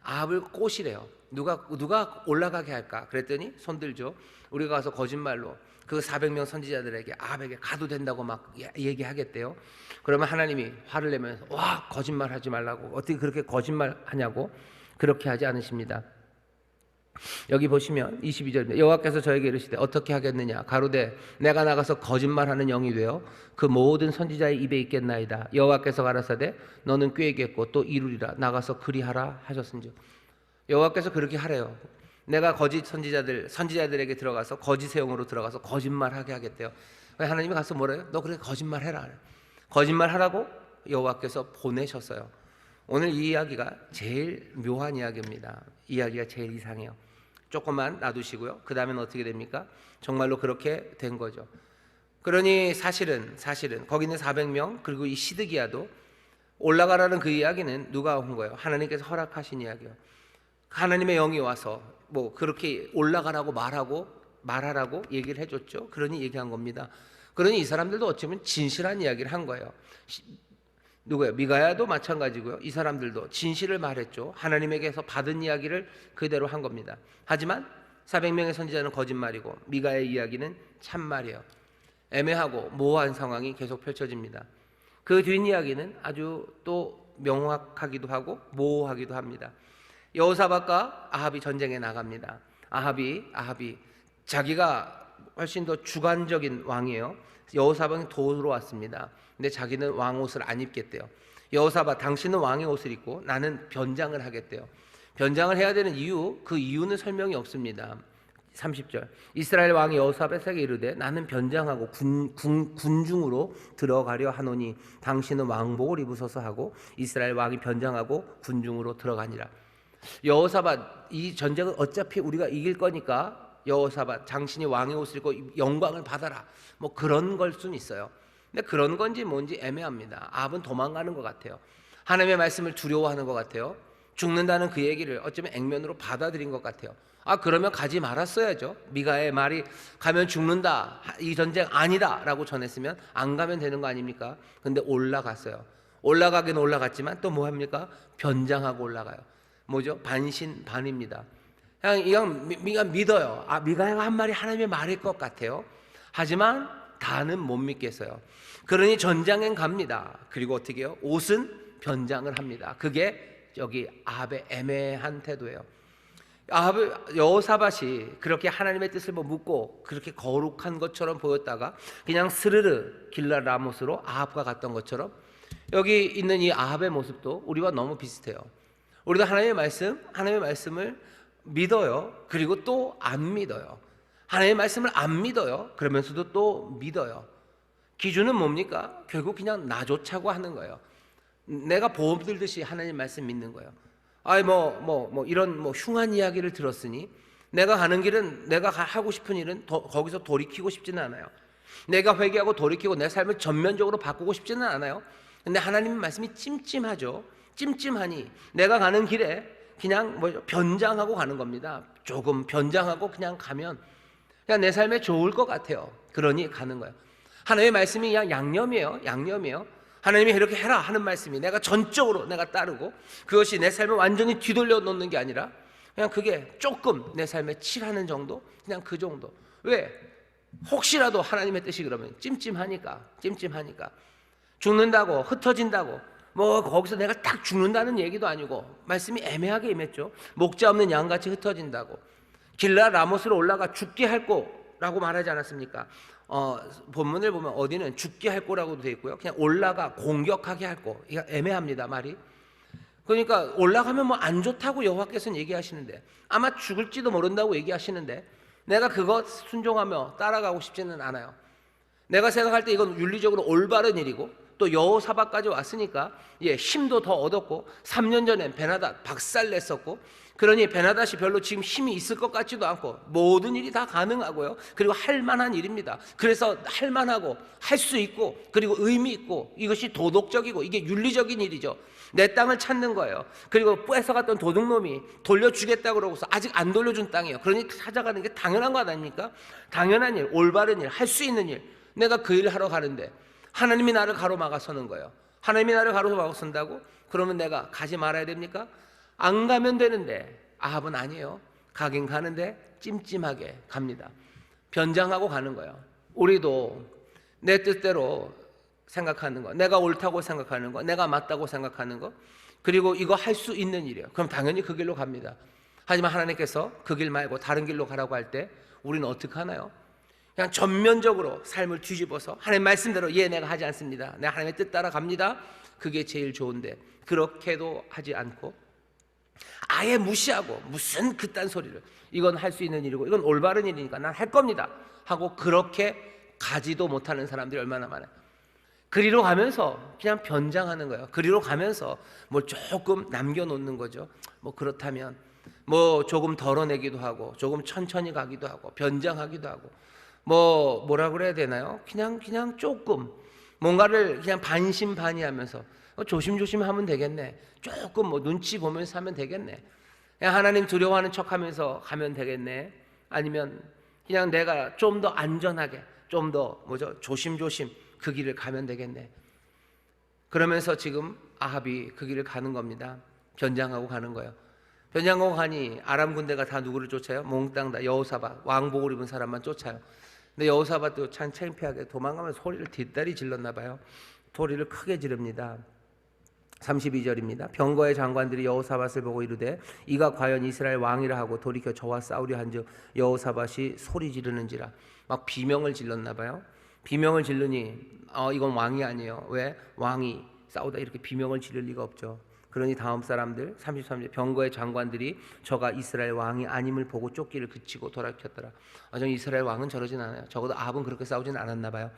아합을 꼬시래요. 누가 올라가게 할까? 그랬더니 손들죠. 우리가 가서 거짓말로 그 400명 선지자들에게 아합에게 가도 된다고 막 얘기하겠대요. 그러면 하나님이 화를 내면서 와, 거짓말하지 말라고. 어떻게 그렇게 거짓말하냐고. 그렇게 하지 않으십니다. 여기 보시면 22절입니다. 여호와께서 저에게 이르시되 어떻게 하겠느냐? 가로되 내가 나가서 거짓말하는 영이 되어 그 모든 선지자의 입에 있겠나이다. 여호와께서 가라사대 너는 꾀겠고 또 이루리라. 나가서 그리하라 하셨은즉. 여호와께서 그렇게 하래요. 내가 거짓 선지자들에게 들어가서 거짓의 영으로 들어가서 거짓말하게 하겠대요. 하나님이 가서 뭐래요? 너 그렇게 거짓말해라. 거짓말하라고 여호와께서 보내셨어요. 오늘 이 이야기가 제일 묘한 이야기입니다. 이야기가 제일 이상해요. 조금만 놔두시고요. 그 다음엔 어떻게 됩니까? 정말로 그렇게 된 거죠. 그러니 사실은 거기 있는 400명 그리고 이 시드기야도 올라가라는 그 이야기는 누가 한 거예요? 하나님께서 허락하신 이야기예요. 하나님의 영이 와서 뭐 그렇게 올라가라고 말하라고 얘기를 해줬죠. 그러니 얘기한 겁니다. 그러니 이 사람들도 어쩌면 진실한 이야기를 한 거예요. 누구예요? 미가야도 마찬가지고요. 이 사람들도 진실을 말했죠. 하나님에게서 받은 이야기를 그대로 한 겁니다. 하지만 400명의 선지자는 거짓말이고 미가의 이야기는 참말이에요. 애매하고 모호한 상황이 계속 펼쳐집니다. 그 뒷이야기는 아주 또 명확하기도 하고 모호하기도 합니다. 여호사밧과 아합이 전쟁에 나갑니다. 아합이 자기가 훨씬 더 주관적인 왕이에요. 여호사밧은 도로 왔습니다. 근데 자기는 왕옷을 안 입겠대요. 여호사밧, 당신은 왕의 옷을 입고 나는 변장을 하겠대요. 변장을 해야 되는 이유, 그 이유는 설명이 없습니다. 30절 이스라엘 왕이 여호사밧에게 이르되 나는 변장하고 군중으로 들어가려 하노니 당신은 왕복을 입으소서 하고 이스라엘 왕이 변장하고 군중으로 들어가니라. 여호사밧, 이 전쟁은 어차피 우리가 이길 거니까 여호사밧, 당신이 왕의 옷을 입고 영광을 받아라. 뭐 그런 걸 수는 있어요. 근데 그런 건지 뭔지 애매합니다. 아합은 도망가는 것 같아요. 하나님의 말씀을 두려워하는 것 같아요. 죽는다는 그 얘기를 어쩌면 액면으로 받아들인 것 같아요. 그러면 가지 말았어야죠. 미가의 말이 가면 죽는다, 이 전쟁 아니다 라고 전했으면 안 가면 되는 거 아닙니까? 근데 올라갔어요. 올라가긴 올라갔지만 또 뭐 합니까? 변장하고 올라가요. 뭐죠? 반신반의입니다. 그냥 믿어요. 미가야가 한 말이 하나님의 말일 것 같아요. 하지만 다는 못 믿겠어요. 그러니 전장엔 갑니다. 그리고 어떻게 해요? 옷은 변장을 합니다. 그게 여기 아합의 애매한 태도예요. 여호사밧이 그렇게 하나님의 뜻을 묻고 그렇게 거룩한 것처럼 보였다가 그냥 스르르 길랏 라못으로 아합과 갔던 것처럼 여기 있는 이 아합의 모습도 우리와 너무 비슷해요. 우리도 하나님의 말씀을 믿어요. 그리고 또 안 믿어요. 하나님의 말씀을 안 믿어요. 그러면서도 또 믿어요. 기준은 뭡니까? 결국 그냥 나 좋자고 하는 거예요. 내가 보험 들듯이 하나님 말씀 믿는 거예요. 이런 흉한 이야기를 들었으니 내가 가는 길은, 내가 하고 싶은 일은 거기서 돌이키고 싶지는 않아요. 내가 회개하고 돌이키고 내 삶을 전면적으로 바꾸고 싶지는 않아요. 근데 하나님의 말씀이 찜찜하죠. 찜찜하니 내가 가는 길에 그냥 변장하고 가는 겁니다. 조금 변장하고 그냥 가면 그냥 내 삶에 좋을 것 같아요. 그러니 가는 거예요. 하나님의 말씀이 그냥 양념이에요. 하나님이 이렇게 해라 하는 말씀이 내가 전적으로 내가 따르고 그것이 내 삶을 완전히 뒤돌려 놓는 게 아니라 그냥 그게 조금 내 삶에 칠하는 정도, 그냥 그 정도. 왜? 혹시라도 하나님의 뜻이 그러면 찜찜하니까 죽는다고, 흩어진다고, 거기서 내가 딱 죽는다는 얘기도 아니고 말씀이 애매하게 임했죠. 목자 없는 양같이 흩어진다고, 길랏 라못으로 올라가 죽게 할 거라고 말하지 않았습니까? 본문을 보면 어디는 죽게 할 거라고도 되어 있고요. 그냥 올라가 공격하게 할 거. 이거 애매합니다, 말이. 그러니까 올라가면 안 좋다고 여호와께서는 얘기하시는데, 아마 죽을지도 모른다고 얘기하시는데 내가 그것 순종하며 따라가고 싶지는 않아요. 내가 생각할 때 이건 윤리적으로 올바른 일이고 또 여호사밧까지 왔으니까 힘도 더 얻었고 3년 전엔 베나닷 박살냈었고, 그러니 베나닷이 별로 지금 힘이 있을 것 같지도 않고 모든 일이 다 가능하고요. 그리고 할 만한 일입니다. 그래서 할 만하고 할 수 있고 그리고 의미 있고 이것이 도덕적이고 이게 윤리적인 일이죠. 내 땅을 찾는 거예요. 그리고 뺏어갔던 도둑놈이 돌려주겠다고 그러고서 아직 안 돌려준 땅이에요. 그러니 찾아가는 게 당연한 거 아닙니까? 당연한 일, 올바른 일, 할 수 있는 일. 내가 그 일을 하러 가는데 하나님이 나를 가로막아 서는 거예요. 하나님이 나를 가로막아 선다고? 그러면 내가 가지 말아야 됩니까? 안 가면 되는데 아합은 아니에요. 가긴 가는데 찜찜하게 갑니다. 변장하고 가는 거예요. 우리도 내 뜻대로 생각하는 거, 내가 옳다고 생각하는 거, 내가 맞다고 생각하는 거, 그리고 이거 할 수 있는 일이에요. 그럼 당연히 그 길로 갑니다. 하지만 하나님께서 그 길 말고 다른 길로 가라고 할 때 우리는 어떻게 하나요? 그냥 전면적으로 삶을 뒤집어서 하나님 말씀대로 내가 하지 않습니다. 내가 하나님의 뜻 따라 갑니다. 그게 제일 좋은데 그렇게도 하지 않고 아예 무시하고 무슨 그딴 소리를, 이건 할 수 있는 일이고 이건 올바른 일이니까 난 할 겁니다 하고 그렇게 가지도 못하는 사람들이 얼마나 많아요. 그리로 가면서 그냥 변장하는 거예요. 그리로 가면서 조금 남겨놓는 거죠. 그렇다면 조금 덜어내기도 하고 조금 천천히 가기도 하고 변장하기도 하고 뭐라 그래야 되나요? 그냥 조금 뭔가를 그냥 반신반의하면서 조심조심 하면 되겠네. 조금 눈치 보면서 하면 되겠네. 그냥 하나님 두려워하는 척하면서 가면 되겠네. 아니면 그냥 내가 좀 더 안전하게, 좀 더 조심조심 그 길을 가면 되겠네. 그러면서 지금 아합이 그 길을 가는 겁니다. 변장하고 가는 거예요. 변장하고 가니 아람 군대가 다 누구를 쫓아요? 몽땅 다 여호사밧, 왕복을 입은 사람만 쫓아요. 근데 여호사밧도 참 창피하게 도망가면 소리를 뒷다리 질렀나 봐요. 소리를 크게 지릅니다. 32절입니다. 병거의 장관들이 여호사밧을 보고 이르되 이가 과연 이스라엘 왕이라 하고 돌이켜 저와 싸우려 한즉 여호사밧이 소리 지르는지라. 막 비명을 질렀나 봐요. 비명을 지르니 이건 왕이 아니에요. 왜? 왕이 싸우다 이렇게 비명을 지를 리가 없죠. 그러니 다음 사람들 33절 병거의 장관들이 저가 이스라엘 왕이 아님을 보고 쫓기를 그치고 돌아켰더라. 저 이스라엘 왕은 저러진 않아요. 적어도 아합은 그렇게 싸우진 않았나 봐요.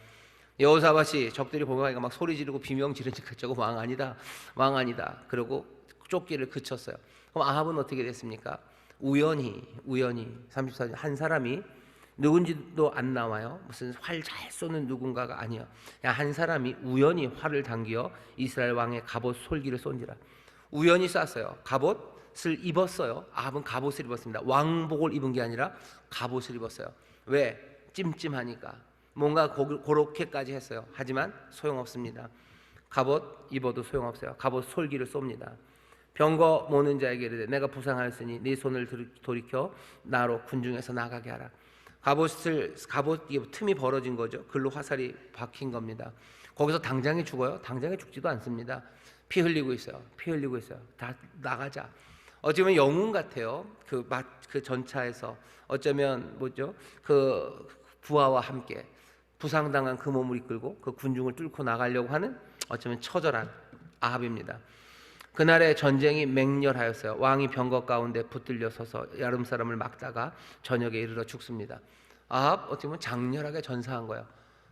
여호사밧이 적들이 보니까 막 소리 지르고 비명 지르니까 저거 왕 아니다, 왕 아니다. 그러고 쫓기를 그쳤어요. 그럼 아합은 어떻게 됐습니까? 우연히 34절 한 사람이 누군지도 안 나와요. 무슨 활 잘 쏘는 누군가가 아니야. 그냥 한 사람이 우연히 활을 당겨 이스라엘 왕의 갑옷 솔기를 쏜지라. 우연히 쐈어요. 갑옷을 입었어요. 아합은 갑옷을 입었습니다. 왕복을 입은 게 아니라 갑옷을 입었어요. 왜? 찜찜하니까. 뭔가 그렇게까지 했어요. 하지만 소용없습니다. 갑옷 입어도 소용없어요. 갑옷 솔기를 쏩니다. 병거 모는 자에게 이르되 내가 부상하였으니 네 손을 돌이켜 나로 군중에서 나가게 하라. 갑옷 틈이 벌어진 거죠. 글로 화살이 박힌 겁니다. 거기서 당장에 죽어요? 당장에 죽지도 않습니다. 피 흘리고 있어요. 피 흘리고 있어요. 다 나가자. 어쩌면 영웅 같아요. 그 전차에서 어쩌면 뭐죠? 그 부하와 함께 부상당한 그 몸을 이끌고 그 군중을 뚫고 나가려고 하는 어쩌면 처절한 아합입니다. 그날의 전쟁이 맹렬하였어요. 왕이 병거 가운데 붙들려 서서 여름 사람을 막다가 저녁에 이르러 죽습니다. 아합 어떻게 보면 장렬하게 전사한 거예요.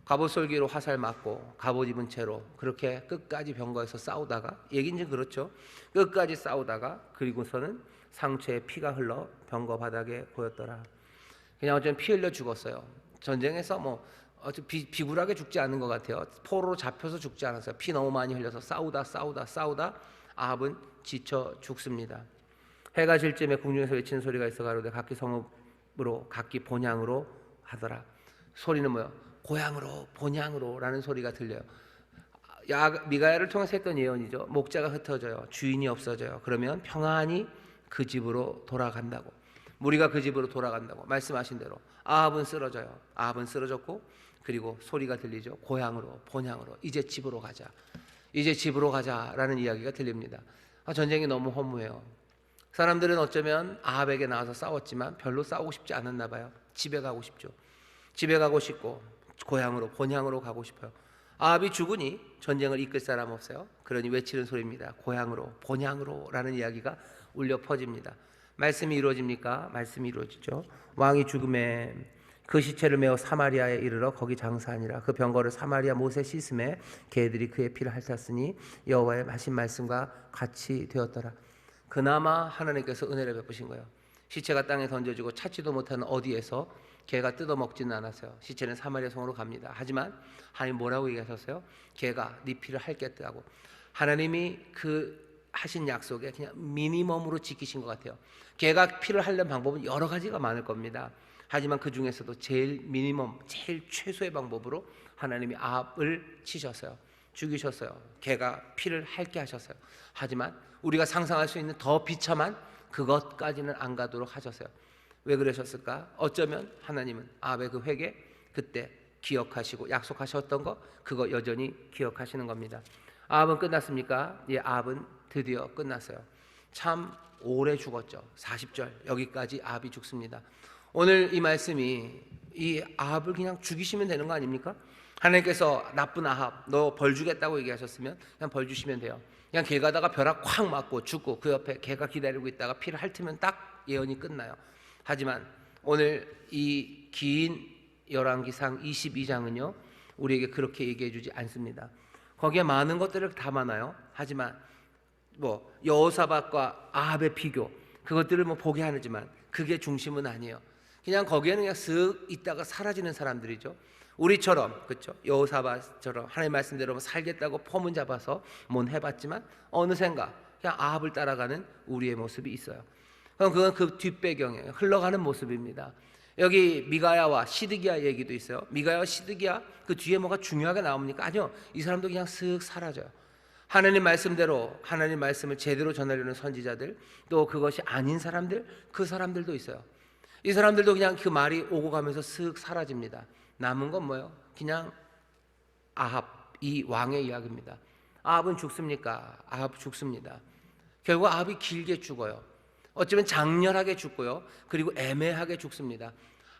갑옷 솔기로 화살 맞고 갑옷 입은 채로 그렇게 끝까지 병거에서 싸우다가, 얘기는 그렇죠. 끝까지 싸우다가 그리고서는 상처에 피가 흘러 병거 바닥에 고였더라. 그냥 어쩌면 피 흘려 죽었어요. 전쟁에서 뭐 비굴하게 죽지 않은 것 같아요. 포로로 잡혀서 죽지 않았어요. 피 너무 많이 흘려서 싸우다 아합은 지쳐 죽습니다. 해가 질 쯤에 궁중에서 외치는 소리가 있어 가로되 각기 성읍으로 각기 본향으로 하더라. 소리는 뭐요? 고향으로, 본향으로 라는 소리가 들려요. 미가야를 통해서 했던 예언이죠. 목자가 흩어져요. 주인이 없어져요. 그러면 평안히 그 집으로 돌아간다고, 무리가 그 집으로 돌아간다고 말씀하신 대로 아합은 쓰러져요. 아합은 쓰러졌고 그리고 소리가 들리죠. 고향으로, 본향으로, 이제 집으로 가자, 이제 집으로 가자라는 이야기가 들립니다. 전쟁이 너무 허무해요. 사람들은 어쩌면 아합에게 나와서 싸웠지만 별로 싸우고 싶지 않았나 봐요. 집에 가고 싶죠. 집에 가고 싶고 고향으로, 본향으로 가고 싶어요. 아합이 죽으니 전쟁을 이끌 사람 없어요. 그러니 외치는 소리입니다. 고향으로, 본향으로 라는 이야기가 울려 퍼집니다. 말씀이 이루어집니까? 말씀이 이루어지죠. 왕이 죽음에 그 시체를 메어 사마리아에 이르러 거기 장사하니라. 그 병거를 사마리아 못에 씻음에 개들이 그의 피를 핥았으니 여호와의 하신 말씀과 같이 되었더라. 그나마 하나님께서 은혜를 베푸신 거예요. 시체가 땅에 던져지고 찾지도 못하는 어디에서 개가 뜯어먹지는 않았어요. 시체는 사마리아 성으로 갑니다. 하지만 하나님 뭐라고 얘기하셨어요? 개가 네 피를 핥겠다고. 하나님이 그 하신 약속에 그냥 미니멈으로 지키신 것 같아요. 개가 피를 핥는 방법은 여러 가지가 많을 겁니다. 하지만 그 중에서도 제일 미니멈, 제일 최소의 방법으로 하나님이 아합을 치셨어요. 죽이셨어요. 개가 피를 핥게 하셨어요. 하지만 우리가 상상할 수 있는 더 비참한 그것까지는 안 가도록 하셨어요. 왜 그러셨을까? 어쩌면 하나님은 아합의 그 회개 그때 기억하시고 약속하셨던 거, 그거 여전히 기억하시는 겁니다. 아합은 끝났습니까? 예, 아합은 드디어 끝났어요. 참 오래 죽었죠. 40절 여기까지 아합이 죽습니다. 오늘 이 말씀이 이 아합을 그냥 죽이시면 되는 거 아닙니까? 하나님께서 나쁜 아합 너 벌 주겠다고 얘기하셨으면 그냥 벌 주시면 돼요. 그냥 길 가다가 벼락 콱 맞고 죽고 그 옆에 개가 기다리고 있다가 피를 핥으면 딱 예언이 끝나요. 하지만 오늘 이 긴 열왕기상 22장은요 우리에게 그렇게 얘기해 주지 않습니다. 거기에 많은 것들을 담아놔요. 하지만 뭐 여호사밧과 아합의 비교 그것들을 뭐 보게 하지만 그게 중심은 아니에요. 그냥 거기에는 그냥 쓱 있다가 사라지는 사람들이죠. 우리처럼, 그렇죠? 여호사밧처럼 하나님 말씀대로 살겠다고 포문 잡아서 뭔 해봤지만 어느샌가 그냥 아합을 따라가는 우리의 모습이 있어요. 그럼 그건 그 뒷배경이에요. 흘러가는 모습입니다. 여기 미가야와 시드기야 얘기도 있어요. 미가야와 시드기야 그 뒤에 뭐가 중요하게 나옵니까? 아니요. 이 사람도 그냥 쓱 사라져요. 하나님 말씀대로 하나님 말씀을 제대로 전하려는 선지자들, 또 그것이 아닌 사람들, 그 사람들도 있어요. 이 사람들도 그냥 그 말이 오고 가면서 쓱 사라집니다. 남은 건 뭐예요? 그냥 아합, 이 왕의 이야기입니다. 아합은 죽습니까? 아합 죽습니다. 결국 아합이 길게 죽어요. 어쩌면 장렬하게 죽고요. 그리고 애매하게 죽습니다.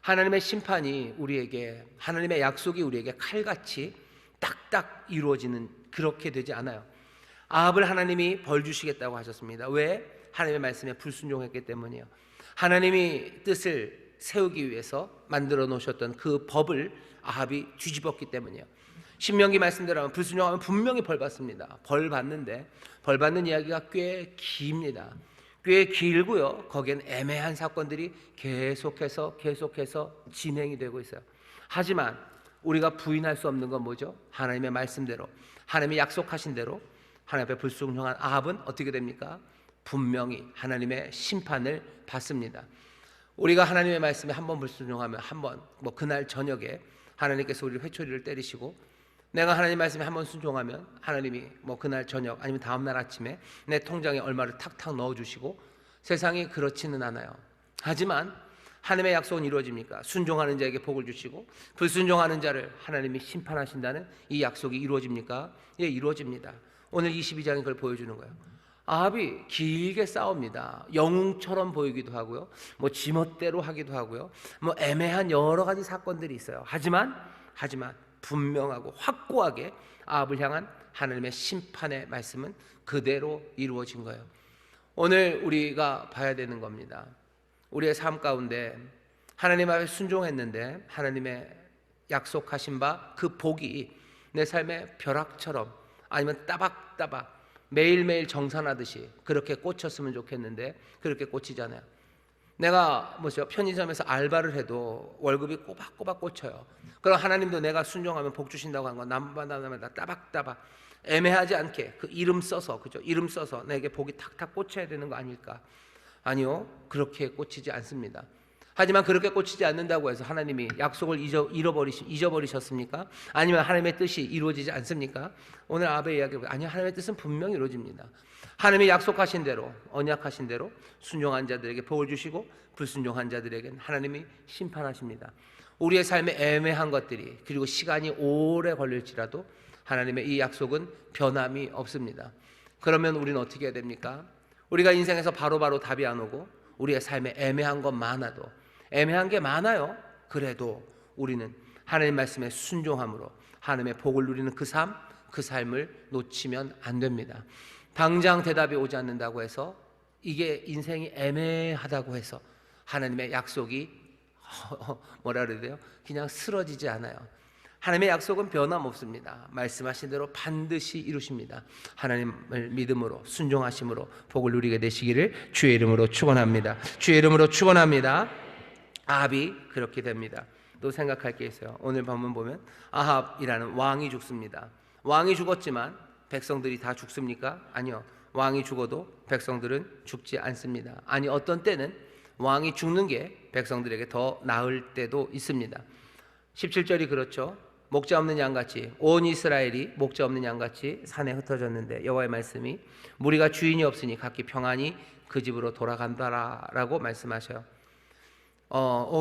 하나님의 심판이 우리에게, 하나님의 약속이 우리에게 칼같이 딱딱 이루어지는, 그렇게 되지 않아요. 아합을 하나님이 벌 주시겠다고 하셨습니다. 왜? 하나님의 말씀에 불순종했기 때문이에요. 하나님이 뜻을 세우기 위해서 만들어 놓으셨던 그 법을 아합이 뒤집었기 때문이에요. 신명기 말씀대로 하면 불순종하면 분명히 벌 받습니다. 벌 받는데 벌 받는 이야기가 꽤 깁니다. 꽤 길고요. 거기엔 애매한 사건들이 계속해서 진행이 되고 있어요. 하지만 우리가 부인할 수 없는 건 뭐죠? 하나님의 말씀대로, 하나님이 약속하신 대로 하나님 앞에 불순종한 아합은 어떻게 됩니까? 분명히 하나님의 심판을 받습니다. 우리가 하나님의 말씀에 한번 불순종하면 한번 그날 저녁에 하나님께서 우리 회초리를 때리시고 내가 하나님 말씀에 한번 순종하면 하나님이 뭐 그날 저녁 아니면 다음 날 아침에 내 통장에 얼마를 탁탁 넣어주시고, 세상이 그렇지는 않아요. 하지만 하나님의 약속은 이루어집니까? 순종하는 자에게 복을 주시고 불순종하는 자를 하나님이 심판하신다는 이 약속이 이루어집니까? 예, 이루어집니다. 오늘 22장이 그걸 보여주는 거예요. 아합이 길게 싸웁니다. 영웅처럼 보이기도 하고요, 뭐 지멋대로 하기도 하고요, 뭐 애매한 여러 가지 사건들이 있어요. 하지만 분명하고 확고하게 아합을 향한 하나님의 심판의 말씀은 그대로 이루어진 거예요. 오늘 우리가 봐야 되는 겁니다. 우리의 삶 가운데 하나님 앞에 순종했는데 하나님의 약속하신 바 그 복이 내 삶의 벼락처럼 아니면 따박따박 매일매일 정산하듯이 그렇게 꽂혔으면 좋겠는데 그렇게 꽂히잖아요. 내가 편의점에서 알바를 해도 월급이 꼬박꼬박 꽂혀요. 그럼 하나님도 내가 순종하면 복 주신다고 한 건 남마다 따박따박 애매하지 않게 그 이름 써서, 그죠? 이름 써서 내게 복이 탁탁 꽂혀야 되는 거 아닐까? 아니요, 그렇게 꽂히지 않습니다. 하지만 그렇게 꽂히지 않는다고 해서 하나님이 약속을 잊어버리셨습니까? 아니면 하나님의 뜻이 이루어지지 않습니까? 오늘 아합의 이야기를 아니요, 하나님의 뜻은 분명히 이루어집니다. 하나님이 약속하신 대로, 언약하신 대로 순종한 자들에게 복을 주시고 불순종한 자들에게는 하나님이 심판하십니다. 우리의 삶에 애매한 것들이, 그리고 시간이 오래 걸릴지라도 하나님의 이 약속은 변함이 없습니다. 그러면 우리는 어떻게 해야 됩니까? 우리가 인생에서 바로바로 답이 안 오고 우리의 삶에 애매한 것 많아도, 애매한 게 많아요. 그래도 우리는 하나님 말씀에 순종함으로 하나님의 복을 누리는 그 삶을 놓치면 안 됩니다. 당장 대답이 오지 않는다고 해서, 이게 인생이 애매하다고 해서 하나님의 약속이 뭐라 그래야 돼요? 그냥 쓰러지지 않아요. 하나님의 약속은 변함없습니다. 말씀하신 대로 반드시 이루십니다. 하나님을 믿음으로 순종하심으로 복을 누리게 되시기를 주의 이름으로 축원합니다. 주의 이름으로 축원합니다. 아합이 그렇게 됩니다. 또 생각할 게 있어요. 오늘 본문 보면 아합이라는 왕이 죽습니다. 왕이 죽었지만 백성들이 다 죽습니까? 아니요. 왕이 죽어도 백성들은 죽지 않습니다. 아니, 어떤 때는 왕이 죽는 게 백성들에게 더 나을 때도 있습니다. 17절이 그렇죠. 목자 없는 양같이, 온 이스라엘이 목자 없는 양같이 산에 흩어졌는데 여호와의 말씀이 무리가 주인이 없으니 각기 평안히 그 집으로 돌아간다라고 말씀하셔요.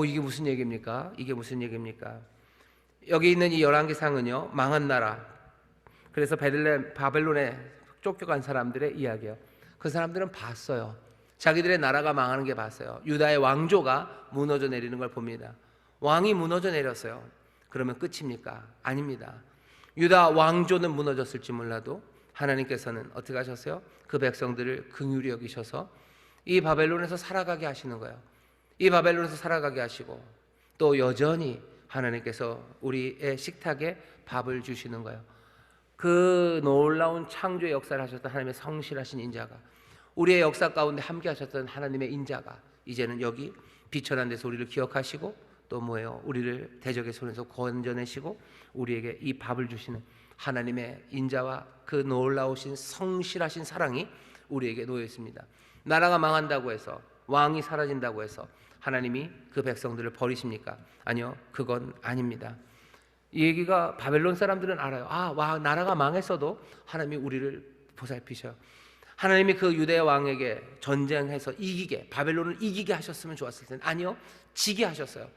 이게 무슨 얘기입니까? 이게 무슨 얘기입니까? 여기 있는 이 11개 상은요, 망한 나라, 그래서 바벨론에 쫓겨간 사람들의 이야기예요. 그 사람들은 봤어요. 자기들의 나라가 망하는 게 봤어요. 유다의 왕조가 무너져 내리는 걸 봅니다. 왕이 무너져 내렸어요. 그러면 끝입니까? 아닙니다. 유다 왕조는 무너졌을지 몰라도 하나님께서는 어떻게 하셨어요? 그 백성들을 긍휼히 여기셔서 이 바벨론에서 살아가게 하시는 거예요. 이 바벨론에서 살아가게 하시고 또 여전히 하나님께서 우리의 식탁에 밥을 주시는 거예요. 그 놀라운 창조의 역사를 하셨던 하나님의 성실하신 인자가, 우리의 역사 가운데 함께 하셨던 하나님의 인자가 이제는 여기 비천한 데서 우리를 기억하시고 또 뭐예요? 우리를 대적의 손에서 건져내시고 우리에게 이 밥을 주시는 하나님의 인자와 그 놀라우신 성실하신 사랑이 우리에게 놓여 있습니다. 나라가 망한다고 해서, 왕이 사라진다고 해서 하나님이 그 백성들을 버리십니까? 아니요, 그건 아닙니다. 이 얘기가 바벨론 사람들은 알아요. 나라가 망했어도 하나님이 우리를 보살피셔요. 하나님이 그 유대 왕에게 전쟁해서 이기게, 바벨론을 이기게 하셨으면 좋았을 텐데 아니요, 지게 하셨어요.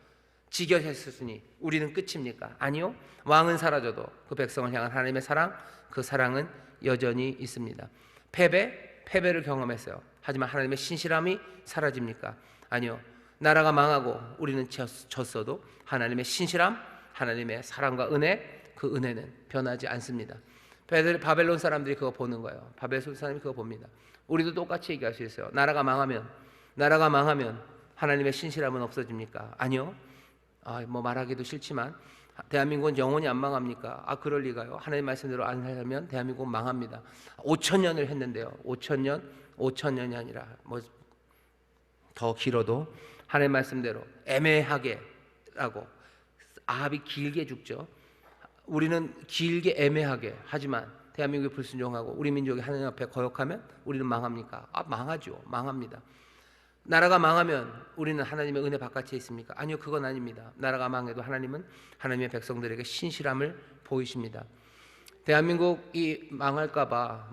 지게 하셨으니 우리는 끝입니까? 아니요, 왕은 사라져도 그 백성을 향한 하나님의 사랑, 그 사랑은 여전히 있습니다. 패배를 경험했어요. 하지만 하나님의 신실함이 사라집니까? 아니요, 나라가 망하고 우리는 졌어도 하나님의 신실함, 하나님의 사랑과 은혜, 그 은혜는 변하지 않습니다. 바벨론 사람들이 그거 보는 거예요. 바벨론 사람이 그거 봅니다. 우리도 똑같이 얘기할 수 있어요. 나라가 망하면 하나님의 신실함은 없어집니까? 아니요. 말하기도 싫지만 대한민국은 영원히 안 망합니까? 그럴 리가요. 하나님 말씀대로 안 살면 대한민국은 망합니다. 5,000년을 했는데요. 5,000년이 아니라 더 길어도 하나님 말씀대로 애매하게라고, 아합이 길게 죽죠. 우리는 길게 애매하게 하지만 대한민국이 불순종하고 우리 민족이 하나님 앞에 거역하면 우리는 망합니까? 망하죠. 망합니다. 나라가 망하면 우리는 하나님의 은혜 바깥에 있습니까? 아니요, 그건 아닙니다. 나라가 망해도 하나님은 하나님의 백성들에게 신실함을 보이십니다. 대한민국이 망할까봐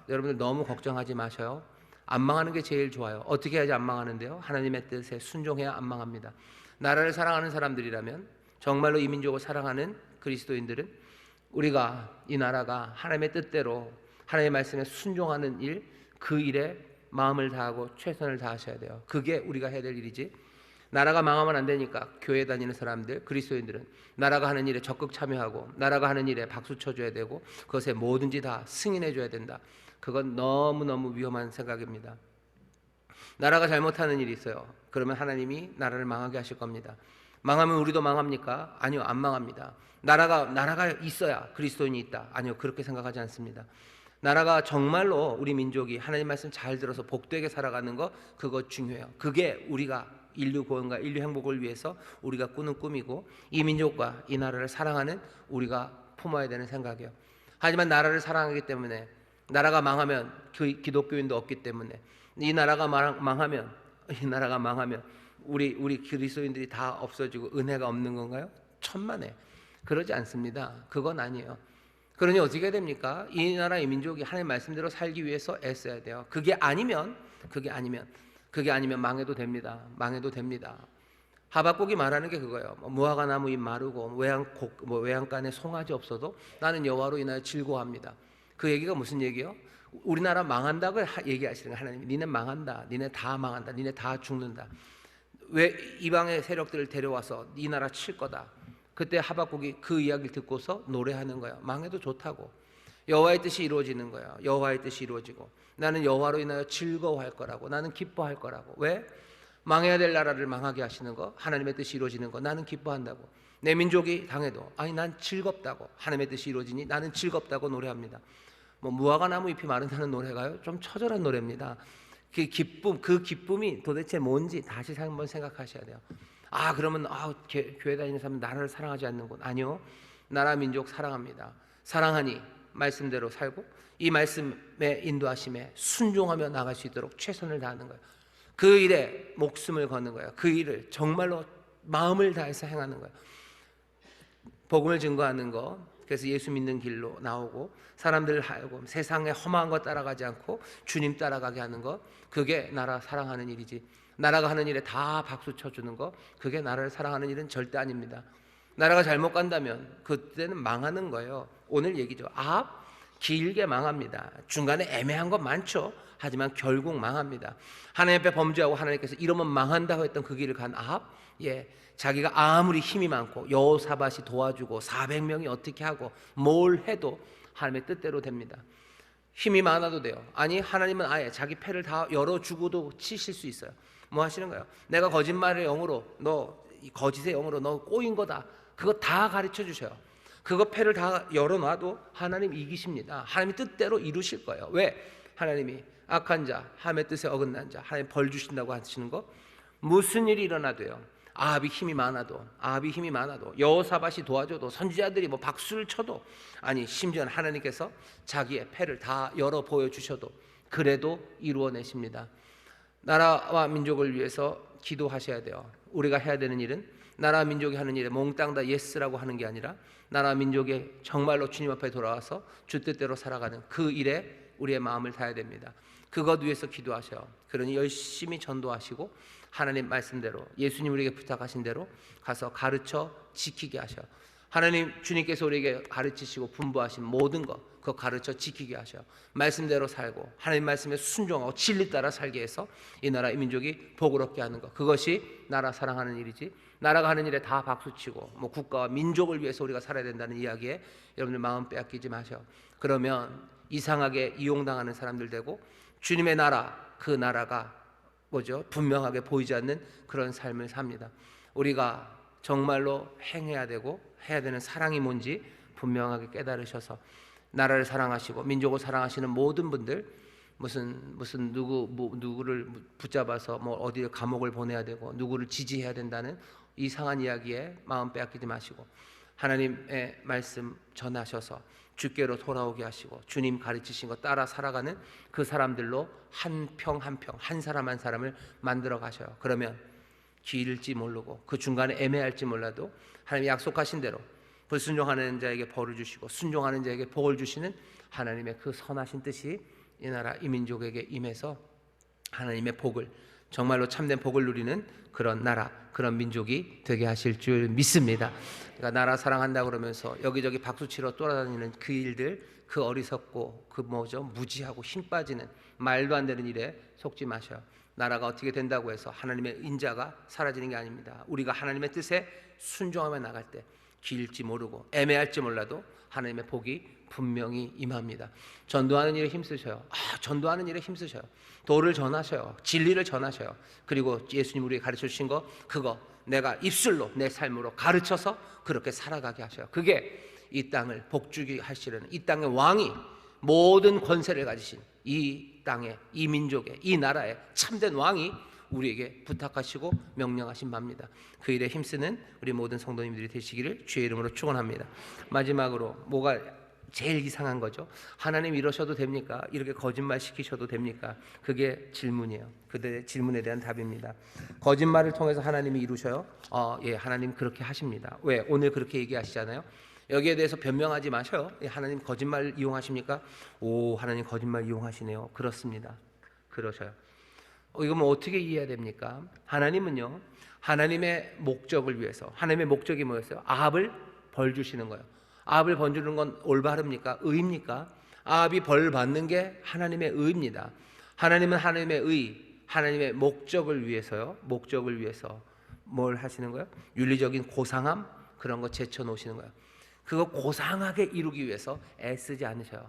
여러분들 너무 걱정하지 마셔요. 안 망하는 게 제일 좋아요. 어떻게 해야지 안 망하는데요? 하나님의 뜻에 순종해야 안 망합니다. 나라를 사랑하는 사람들이라면, 정말로 이 민족을 사랑하는 그리스도인들은 우리가 이 나라가 하나님의 뜻대로 하나님의 말씀에 순종하는 일, 그 일에 마음을 다하고 최선을 다하셔야 돼요. 그게 우리가 해야 될 일이지, 나라가 망하면 안 되니까 교회 다니는 사람들, 그리스도인들은 나라가 하는 일에 적극 참여하고 나라가 하는 일에 박수 쳐줘야 되고 그것에 뭐든지 다 승인해줘야 된다. 그건 너무너무 위험한 생각입니다. 나라가 잘못하는 일이 있어요. 그러면 하나님이 나라를 망하게 하실 겁니다. 망하면 우리도 망합니까? 아니요, 안 망합니다. 나라가 있어야 그리스도인이 있다. 아니요, 그렇게 생각하지 않습니다. 나라가 정말로 우리 민족이 하나님 말씀 잘 들어서 복되게 살아가는 거, 그거 중요해요. 그게 우리가 인류 구원과 인류 행복을 위해서 우리가 꾸는 꿈이고, 이 민족과 이 나라를 사랑하는 우리가 품어야 되는 생각이에요. 하지만 나라를 사랑하기 때문에, 나라가 망하면 기독교인도 없기 때문에, 이 나라가 망하면 우리 그리스도인들이 다 없어지고 은혜가 없는 건가요? 천만에 그러지 않습니다. 그건 아니에요. 그러니 어떻게 됩니까? 이 나라 이 민족이 하나님 말씀대로 살기 위해서 애써야 돼요. 그게 아니면 망해도 됩니다. 하박국이 말하는 게 그거예요. 무화과 나무 잎 마르고 외양간에 송아지 없어도 나는 여호와로 인하여 즐거워합니다. 그 얘기가 무슨 얘기예요? 우리나라 망한다고 얘기하시는 거예요. 하나님이 니네 망한다, 니네 다 망한다, 니네 다 죽는다. 왜 이방의 세력들을 데려와서 이 나라 칠 거다. 그때 하박국이 그 이야기를 듣고서 노래하는 거예요. 망해도 좋다고. 여호와의 뜻이 이루어지는 거예요. 여호와의 뜻이 이루어지고 나는 여호와로 인하여 즐거워할 거라고, 나는 기뻐할 거라고. 왜? 망해야 될 나라를 망하게 하시는 거, 하나님의 뜻이 이루어지는 거 나는 기뻐한다고. 내 민족이 당해도 난 즐겁다고, 하나님의 뜻이 이루어지니 나는 즐겁다고 노래합니다. 무화과 나무 잎이 마른다는 노래가요, 좀 처절한 노래입니다. 그 기쁨이 도대체 뭔지 다시 한번 생각하셔야 돼요. 그러면 교회 다니는 사람은 나라를 사랑하지 않는군. 아니요, 나라 민족 사랑합니다. 사랑하니 말씀대로 살고 이 말씀의 인도하심에 순종하며 나갈 수 있도록 최선을 다하는 거예요. 그 일에 목숨을 거는 거예요. 그 일을 정말로 마음을 다해서 행하는 거예요. 복음을 증거하는 거, 그래서 예수 믿는 길로 나오고 사람들을 하고 세상에 험한 거 따라가지 않고 주님 따라가게 하는 거, 그게 나라 사랑하는 일이지. 나라가 하는 일에 다 박수 쳐주는 거, 그게 나라를 사랑하는 일은 절대 아닙니다. 나라가 잘못 간다면 그때는 망하는 거예요. 오늘 얘기죠. 길게 망합니다. 중간에 애매한 거 많죠. 하지만 결국 망합니다. 하나님 앞에 범죄하고 하나님께서 이러면 망한다고 했던 그 길을 간 자기가 아무리 힘이 많고 여호사밧이 도와주고 400명이 어떻게 하고 뭘 해도 하나님의 뜻대로 됩니다. 힘이 많아도 돼요. 아니, 하나님은 아예 자기 패를 다 열어주고도 치실 수 있어요. 뭐 하시는 거예요? 내가 거짓말의 영으로, 이 거짓의 영으로 너 꼬인 거다, 그거 다 가르쳐 주셔요. 그거 패를 다 열어놔도 하나님 이기십니다. 하나님이 뜻대로 이루실 거예요. 왜? 하나님이 악한 자, 하나님의 뜻에 어긋난 자, 하나님 벌 주신다고 하시는 거, 무슨 일이 일어나도요, 아합이 힘이 많아도 여호사밧이 도와줘도 선지자들이 박수를 쳐도, 아니 심지어는 하나님께서 자기의 패를 다 열어 보여주셔도 그래도 이루어내십니다. 나라와 민족을 위해서 기도하셔야 돼요. 우리가 해야 되는 일은 나라와 민족이 하는 일에 몽땅 다 예스라고 하는 게 아니라 나라와 민족이 정말로 주님 앞에 돌아와서 주 뜻대로 살아가는 그 일에 우리의 마음을 다해야 됩니다. 그것 위해서 기도하셔요. 그러니 열심히 전도하시고 하나님 말씀대로, 예수님 우리에게 부탁하신 대로 가서 가르쳐 지키게 하셔요. 하나님 주님께서 우리에게 가르치시고 분부하신 모든 것, 그거 가르쳐 지키게 하셔요. 말씀대로 살고 하나님 말씀에 순종하고 진리 따라 살게 해서 이 나라 이 민족이 복을 얻게 하는 것, 그것이 나라 사랑하는 일이지, 나라가 하는 일에 다 박수치고 국가와 민족을 위해서 우리가 살아야 된다는 이야기에 여러분들 마음 빼앗기지 마셔. 그러면 이상하게 이용당하는 사람들 되고 주님의 나라, 그 나라가 분명하게 보이지 않는 그런 삶을 삽니다. 우리가 정말로 행해야 되고 해야 되는 사랑이 뭔지 분명하게 깨달으셔서 나라를 사랑하시고 민족을 사랑하시는 모든 분들, 무슨 누구를 붙잡아서 어디에 감옥을 보내야 되고 누구를 지지해야 된다는 이상한 이야기에 마음 빼앗기지 마시고 하나님의 말씀 전하셔서 주께로 돌아오게 하시고 주님 가르치신 것 따라 살아가는 그 사람들로 한 평 한 사람 한 사람을 만들어 가셔요. 그러면 길일지 모르고 그 중간에 애매할지 몰라도 하나님이 약속하신 대로 불순종하는 자에게 벌을 주시고 순종하는 자에게 복을 주시는 하나님의 그 선하신 뜻이 이 나라 이 민족에게 임해서 하나님의 복을, 정말로 참된 복을 누리는 그런 나라, 그런 민족이 되게 하실 줄 믿습니다. 그러니까 나라 사랑한다 그러면서 여기저기 박수치러 돌아다니는 그 일들, 그 어리석고 그 무지하고 힘 빠지는 말도 안 되는 일에 속지 마셔요. 나라가 어떻게 된다고 해서 하나님의 인자가 사라지는 게 아닙니다. 우리가 하나님의 뜻에 순종하며 나갈 때 길지 모르고 애매할지 몰라도 하나님의 복이 분명히 임합니다. 전도하는 일에 힘쓰셔요. 전도하는 일에 힘쓰셔요. 도를 전하셔요. 진리를 전하셔요. 그리고 예수님 우리에게 가르쳐 주신 거, 그거 내가 입술로 내 삶으로 가르쳐서 그렇게 살아가게 하셔요. 그게 이 땅을 복주게 하시려는 이 땅의 왕이, 모든 권세를 가지신 이 땅의, 이 민족의, 이 나라의 참된 왕이 우리에게 부탁하시고 명령하신 바입니다. 그 일에 힘쓰는 우리 모든 성도님들이 되시기를 주의 이름으로 축원합니다. 마지막으로 뭐가 제일 이상한 거죠? 하나님 이러셔도 됩니까? 이렇게 거짓말 시키셔도 됩니까? 그게 질문이에요. 그들의 질문에 대한 답입니다. 거짓말을 통해서 하나님이 이루셔요? 예, 하나님 그렇게 하십니다. 왜? 오늘 그렇게 얘기하시잖아요. 여기에 대해서 변명하지 마셔요. 예, 하나님 거짓말 이용하십니까? 오, 하나님 거짓말 이용하시네요. 그렇습니다. 그러셔요. 이거 뭐 어떻게 이해해야 됩니까? 하나님은요, 하나님의 목적을 위해서, 하나님의 목적이 뭐였어요? 아합을 벌 주시는 거예요. 아합을 벌 주는 건 올바릅니까? 의입니까? 아합이 벌 받는 게 하나님의 의입니다. 하나님은 하나님의 의, 하나님의 목적을 위해서요. 목적을 위해서 뭘 하시는 거예요? 윤리적인 고상함, 그런 거 제쳐 놓으시는 거예요. 그거 고상하게 이루기 위해서 애쓰지 않으셔요.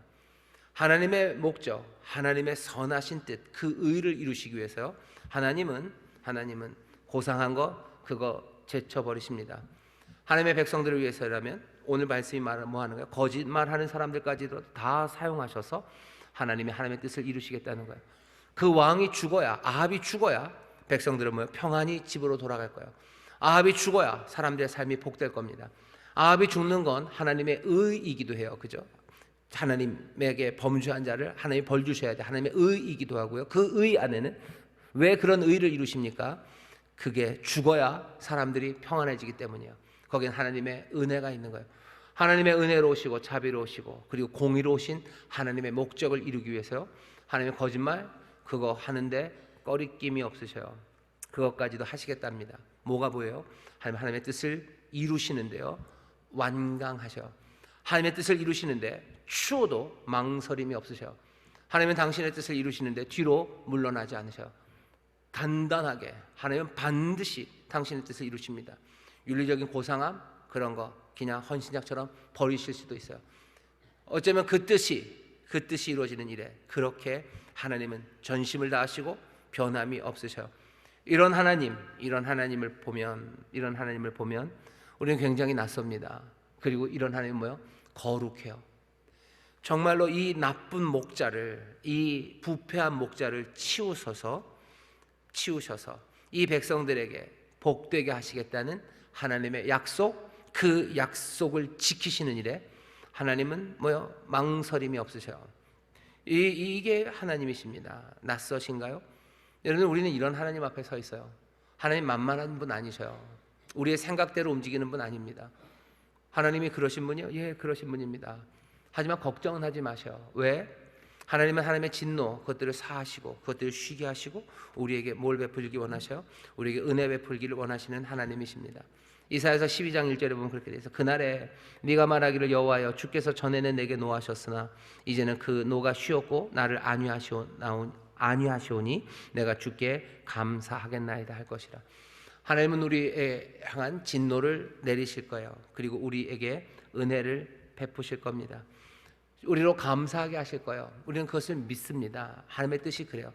하나님의 목적, 하나님의 선하신 뜻, 그 의를 이루시기 위해서요. 하나님은 고상한 거 그거 제쳐버리십니다. 하나님의 백성들을 위해서라면 오늘 말씀이 뭐 하는 거예요? 거짓말하는 사람들까지도 다 사용하셔서 하나님의 뜻을 이루시겠다는 거예요. 그 왕이 죽어야, 아합이 죽어야 백성들은 평안히 집으로 돌아갈 거예요. 아합이 죽어야 사람들의 삶이 복될 겁니다. 아합이 죽는 건 하나님의 의이기도 해요. 그죠? 하나님에게 범죄한 자를 하나님이 벌 주셔야 돼. 하나님의 의이기도 하고요. 그 의 안에는 왜 그런 의를 이루십니까? 그게 죽어야 사람들이 평안해지기 때문이에요. 거기엔 하나님의 은혜가 있는 거예요. 하나님의 은혜로우시고 자비로우시고 그리고 공의로우신 하나님의 목적을 이루기 위해서요. 하나님의 거짓말 그거 하는데 꺼리낌이 없으셔요. 그것까지도 하시겠답니다. 뭐가 보여요? 하나님의 뜻을 이루시는데요, 완강하셔. 하나님의 뜻을 이루시는데 추워도 망설임이 없으셔. 하나님은 당신의 뜻을 이루시는데 뒤로 물러나지 않으셔. 단단하게 하나님은 반드시 당신의 뜻을 이루십니다. 윤리적인 고상함 그런 거 그냥 헌신약처럼 버리실 수도 있어요. 어쩌면 그 뜻이 이루어지는 일에 그렇게 하나님은 전심을 다하시고 변함이 없으셔요. 이런 하나님을 보면 우리는 굉장히 낯섭니다. 그리고 이런 하나님은 뭐요? 거룩해요. 정말로 이 나쁜 목자를, 이 부패한 목자를 치우셔서 이 백성들에게 복되게 하시겠다는 하나님의 약속, 그 약속을 지키시는 일에 하나님은 뭐요? 망설임이 없으셔요. 이게 하나님이십니다. 낯서신가요? 여러분, 우리는 이런 하나님 앞에 서 있어요. 하나님 만만한 분 아니셔요. 우리의 생각대로 움직이는 분 아닙니다. 하나님이 그러신 분이요? 예, 그러신 분입니다. 하지만 걱정은 하지 마셔요. 왜? 하나님은 하나님의 진노 그것들을 사하시고 그것들을 쉬게 하시고 우리에게 뭘 베풀기 원하셔요? 우리에게 은혜 베풀기를 원하시는 하나님이십니다. 이사야서 12장 1절에 보면 그렇게 돼 있어. 그날에 네가 말하기를 여호와여 주께서 전에는 내게 노하셨으나 이제는 그 노가 쉬었고 나를 안위하시오니 내가 주께 감사하겠나이다 할 것이라. 하나님은 우리에 향한 진노를 내리실 거예요. 그리고 우리에게 은혜를 베푸실 겁니다. 우리로 감사하게 하실 거예요. 우리는 그것을 믿습니다. 하나님의 뜻이 그래요.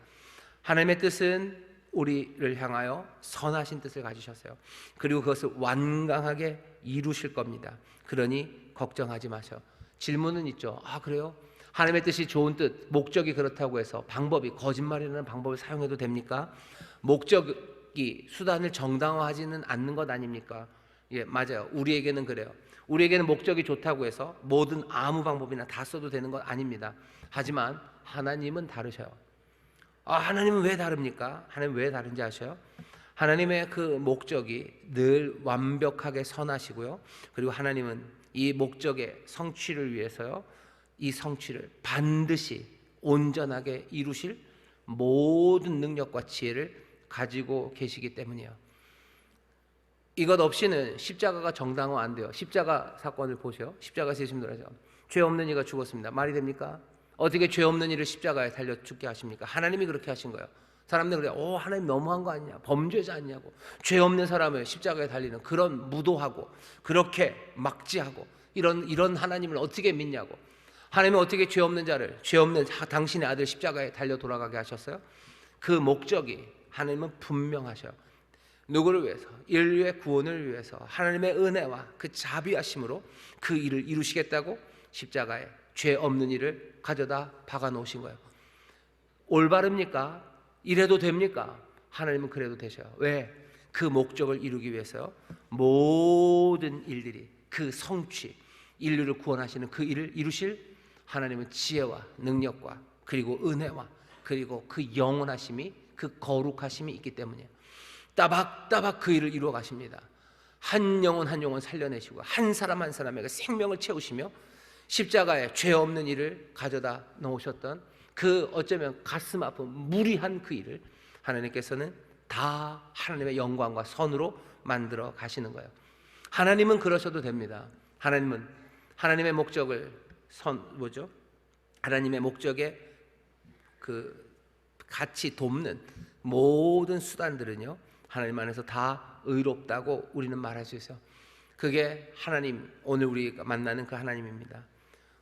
하나님의 뜻은 우리를 향하여 선하신 뜻을 가지셨어요. 그리고 그것을 완강하게 이루실 겁니다. 그러니 걱정하지 마셔. 질문은 있죠. 그래요? 하나님의 뜻이 좋은 뜻, 목적이 그렇다고 해서 방법이 거짓말이라는 방법을 사용해도 됩니까? 목적이 수단을 정당화하지는 않는 것 아닙니까? 예, 맞아요. 우리에게는 그래요. 우리에게는 목적이 좋다고 해서 모든 아무 방법이나 다 써도 되는 건 아닙니다. 하지만 하나님은 다르셔요. 하나님은 왜 다릅니까? 하나님 왜 다른지 아셔요? 하나님의 그 목적이 늘 완벽하게 선하시고요. 그리고 하나님은 이 목적의 성취를 위해서요, 이 성취를 반드시 온전하게 이루실 모든 능력과 지혜를 가지고 계시기 때문이에요. 이것 없이는 십자가가 정당화 안 돼요. 십자가 사건을 보세요. 십자가 세심들하죠. 죄 없는 이가 죽었습니다. 말이 됩니까? 어떻게 죄 없는 이를 십자가에 달려 죽게 하십니까? 하나님이 그렇게 하신 거예요. 사람들은 그래요. 하나님 너무한 거 아니냐? 범죄자 아니냐고. 죄 없는 사람을 십자가에 달리는 그런 무도하고 그렇게 막지하고 이런 하나님을 어떻게 믿냐고. 하나님은 어떻게 죄 없는 자를, 죄 없는 당신의 아들 십자가에 달려 돌아가게 하셨어요? 그 목적이 하나님은 분명하셔요. 누구를 위해서? 인류의 구원을 위해서 하나님의 은혜와 그 자비하심으로 그 일을 이루시겠다고 십자가에 죄 없는 일을 가져다 박아 놓으신 거예요. 올바릅니까? 이래도 됩니까? 하나님은 그래도 되셔요. 왜? 그 목적을 이루기 위해서 모든 일들이 그 성취, 인류를 구원하시는 그 일을 이루실 하나님은 지혜와 능력과 그리고 은혜와 그리고 그 영원하심이, 그 거룩하심이 있기 때문이에요. 따박따박 그 일을 이루어 가십니다. 한 영혼 한 영혼 살려내시고 한 사람 한 사람에게 생명을 채우시며 십자가에 죄 없는 일을 가져다 놓으셨던 그 어쩌면 가슴 아픈 무리한 그 일을 하나님께서는 다 하나님의 영광과 선으로 만들어 가시는 거예요. 하나님은 그러셔도 됩니다. 하나님은 하나님의 목적을 하나님의 목적에 그 같이 돕는 모든 수단들은요, 하나님 안에서 다 의롭다고 우리는 말할 수 있어요. 그게 하나님, 오늘 우리가 만나는 그 하나님입니다.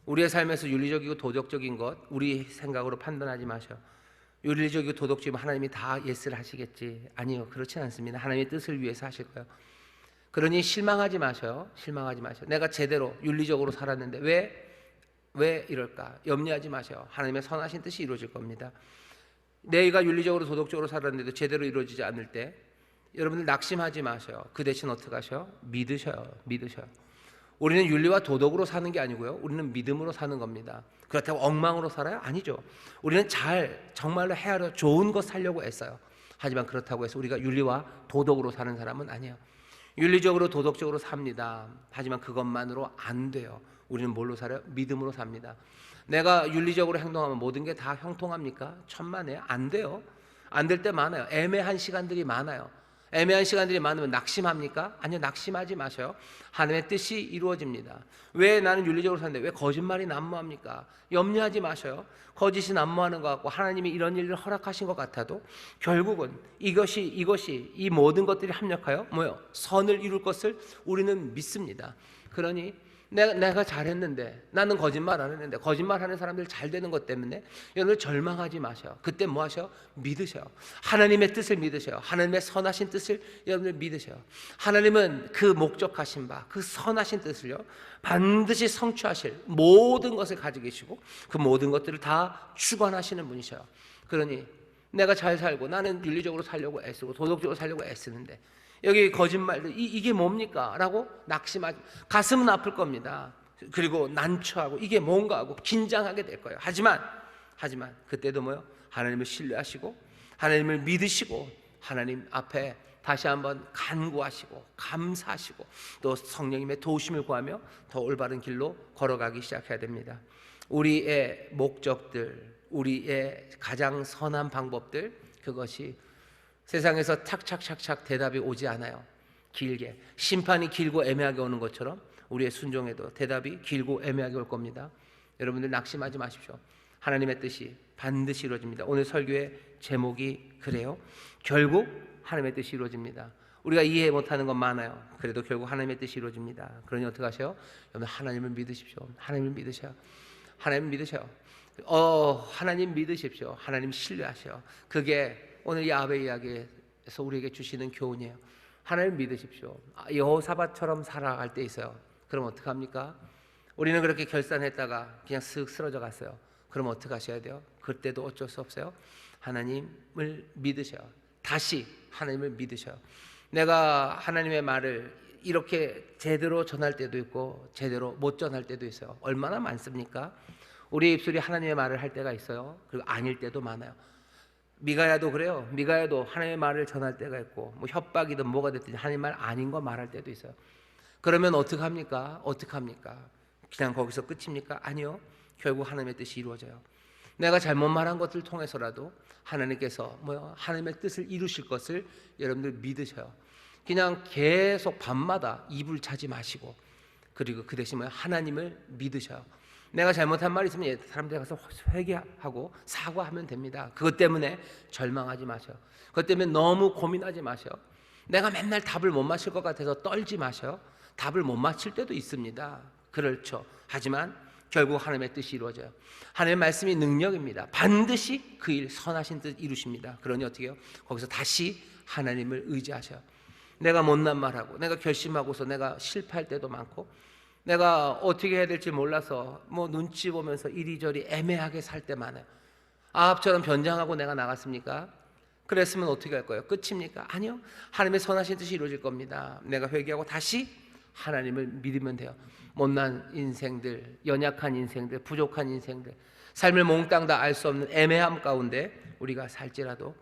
우리의 삶에서 윤리적이고 도덕적인 것 우리 생각으로 판단하지 마셔요. 윤리적이고 도덕적이면 하나님이 다 예스를 하시겠지. 아니요, 그렇진 않습니다. 하나님의 뜻을 위해서 하실 거예요. 그러니 실망하지 마셔요. 실망하지 마셔요. 내가 제대로 윤리적으로 살았는데 왜 이럴까? 염려하지 마셔요. 하나님의 선하신 뜻이 이루어질 겁니다. 내가 윤리적으로 도덕적으로 살았는데도 제대로 이루어지지 않을 때 여러분들 낙심하지 마셔요. 그 대신 어떻게 하셔요? 믿으셔요. 우리는 윤리와 도덕으로 사는 게 아니고요, 우리는 믿음으로 사는 겁니다. 그렇다고 엉망으로 살아요? 아니죠. 우리는 정말로 헤아려 좋은 것 살려고 애써요. 하지만 그렇다고 해서 우리가 윤리와 도덕으로 사는 사람은 아니에요. 윤리적으로 도덕적으로 삽니다. 하지만 그것만으로 안 돼요. 우리는 뭘로 살아요? 믿음으로 삽니다. 내가 윤리적으로 행동하면 모든 게 다 형통합니까? 천만에요. 안 돼요. 안 될 때 많아요. 애매한 시간들이 많아요. 애매한 시간들이 많으면 낙심합니까? 아니요, 낙심하지 마셔요. 하나님의 뜻이 이루어집니다. 왜 나는 윤리적으로 사는데 왜 거짓말이 난무합니까? 염려하지 마셔요. 거짓이 난무하는 것 같고 하나님이 이런 일을 허락하신 것 같아도 결국은 이것이 이 모든 것들이 합력하여 선을 이룰 것을 우리는 믿습니다. 그러니 내가 잘했는데, 나는 거짓말 안 했는데, 거짓말하는 사람들 잘 되는 것 때문에 여러분 절망하지 마셔요. 그때 뭐 하셔요? 믿으셔요. 하나님의 뜻을 믿으셔요. 하나님의 선하신 뜻을 여러분들 믿으셔요. 하나님은 그 목적하신 바, 그 선하신 뜻을요, 반드시 성취하실 모든 것을 가지고 계시고 그 모든 것들을 다 주관하시는 분이셔요. 그러니 내가 잘 살고 나는 윤리적으로 살려고 애쓰고 도덕적으로 살려고 애쓰는데 여기 거짓말들 이게 뭡니까? 라고 낙심하지, 가슴은 아플 겁니다. 그리고 난처하고 이게 뭔가 하고 긴장하게 될 거예요. 하지만 그때도 하나님을 신뢰하시고 하나님을 믿으시고 하나님 앞에 다시 한번 간구하시고 감사하시고 또 성령님의 도우심을 구하며 더 올바른 길로 걸어가기 시작해야 됩니다. 우리의 목적들, 우리의 가장 선한 방법들, 그것이 세상에서 착착착착 대답이 오지 않아요. 길게 심판이 길고 애매하게 오는 것처럼 우리의 순종에도 대답이 길고 애매하게 올 겁니다. 여러분들 낙심하지 마십시오. 하나님의 뜻이 반드시 이루어집니다. 오늘 설교의 제목이 그래요. 결국 하나님의 뜻이 이루어집니다. 우리가 이해 못하는 건 많아요. 그래도 결국 하나님의 뜻이 이루어집니다. 그러니 어떻게 하세요? 여러분 하나님을 믿으십시오. 하나님을 믿으셔요. 하나님 믿으셔요. 하나님 믿으십시오. 하나님 신뢰하셔요. 그게 오늘 야훼 이야기에서 우리에게 주시는 교훈이에요. 하나님 믿으십시오. 여호사밧처럼 살아갈 때 있어요. 그럼 어떡합니까? 우리는 그렇게 결산했다가 그냥 쓱 쓰러져 갔어요. 그럼 어떻게 하셔야 돼요? 그때도 어쩔 수 없어요. 하나님을 믿으셔요. 다시 하나님을 믿으셔요. 내가 하나님의 말을 이렇게 제대로 전할 때도 있고 제대로 못 전할 때도 있어요. 얼마나 많습니까? 우리 입술이 하나님의 말을 할 때가 있어요. 그리고 아닐 때도 많아요. 미가야도 그래요. 미가야도 하나님의 말을 전할 때가 있고 협박이든 뭐가 됐든 하나님 말 아닌 거 말할 때도 있어요. 그러면 어떡합니까? 어떡합니까? 그냥 거기서 끝입니까? 아니요. 결국 하나님의 뜻이 이루어져요. 내가 잘못 말한 것을 통해서라도 하나님께서 하나님의 뜻을 이루실 것을 여러분들 믿으셔요. 그냥 계속 밤마다 이불 차지 마시고, 그리고 그 대신 하나님을 믿으셔요. 내가 잘못한 말이 있으면 사람들이 가서 회개하고 사과하면 됩니다. 그것 때문에 절망하지 마셔요. 그것 때문에 너무 고민하지 마셔요. 내가 맨날 답을 못 맞힐 것 같아서 떨지 마셔요. 답을 못 맞힐 때도 있습니다. 그렇죠. 하지만 결국 하나님의 뜻이 이루어져요. 하나님의 말씀이 능력입니다. 반드시 그 일 선하신 뜻 이루십니다. 그러니 어떻게 해요? 거기서 다시 하나님을 의지하셔요. 내가 못난 말하고, 내가 결심하고서 내가 실패할 때도 많고, 내가 어떻게 해야 될지 몰라서 눈치 보면서 이리저리 애매하게 살 때 많아요. 아합처럼 변장하고 내가 나갔습니까? 그랬으면 어떻게 할 거예요? 끝입니까? 아니요. 하나님의 선하신 뜻이 이루어질 겁니다. 내가 회개하고 다시 하나님을 믿으면 돼요. 못난 인생들, 연약한 인생들, 부족한 인생들, 삶을 몽땅 다 알 수 없는 애매함 가운데 우리가 살지라도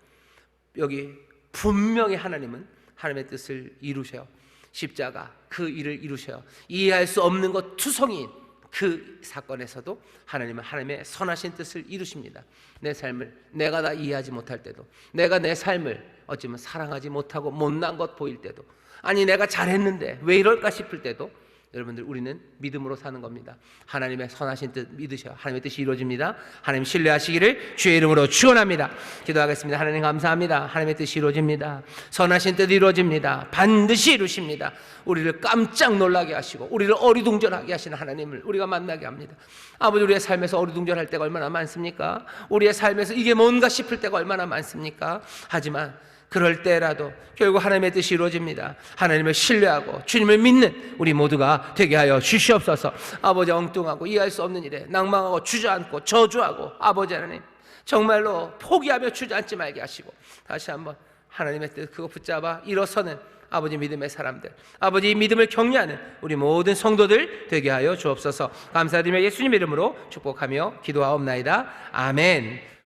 여기 분명히 하나님은 하나님의 뜻을 이루셔요. 십자가 그 일을 이루셔요. 이해할 수 없는 것 투성이인 그 사건에서도 하나님은 하나님의 선하신 뜻을 이루십니다. 내 삶을 내가 다 이해하지 못할 때도, 내가 내 삶을 어쩌면 사랑하지 못하고 못난 것 보일 때도, 아니 내가 잘했는데 왜 이럴까 싶을 때도 여러분들 우리는 믿음으로 사는 겁니다. 하나님의 선하신 뜻 믿으셔요. 하나님의 뜻이 이루어집니다. 하나님 신뢰하시기를 주의 이름으로 축원합니다. 기도하겠습니다. 하나님 감사합니다. 하나님의 뜻이 이루어집니다. 선하신 뜻 이루어집니다. 반드시 이루십니다. 우리를 깜짝 놀라게 하시고 우리를 어리둥절하게 하시는 하나님을 우리가 만나게 합니다. 아버지, 우리의 삶에서 어리둥절할 때가 얼마나 많습니까? 우리의 삶에서 이게 뭔가 싶을 때가 얼마나 많습니까? 하지만 그럴 때라도 결국 하나님의 뜻이 이루어집니다. 하나님을 신뢰하고 주님을 믿는 우리 모두가 되게 하여 주시옵소서. 아버지, 엉뚱하고 이해할 수 없는 일에 낭망하고 주저앉고 저주하고, 아버지 하나님 정말로 포기하며 주저앉지 말게 하시고, 다시 한번 하나님의 뜻 그거 붙잡아 일어서는 아버지 믿음의 사람들, 아버지 믿음을 격려하는 우리 모든 성도들 되게 하여 주옵소서. 감사드리며 예수님 이름으로 축복하며 기도하옵나이다. 아멘.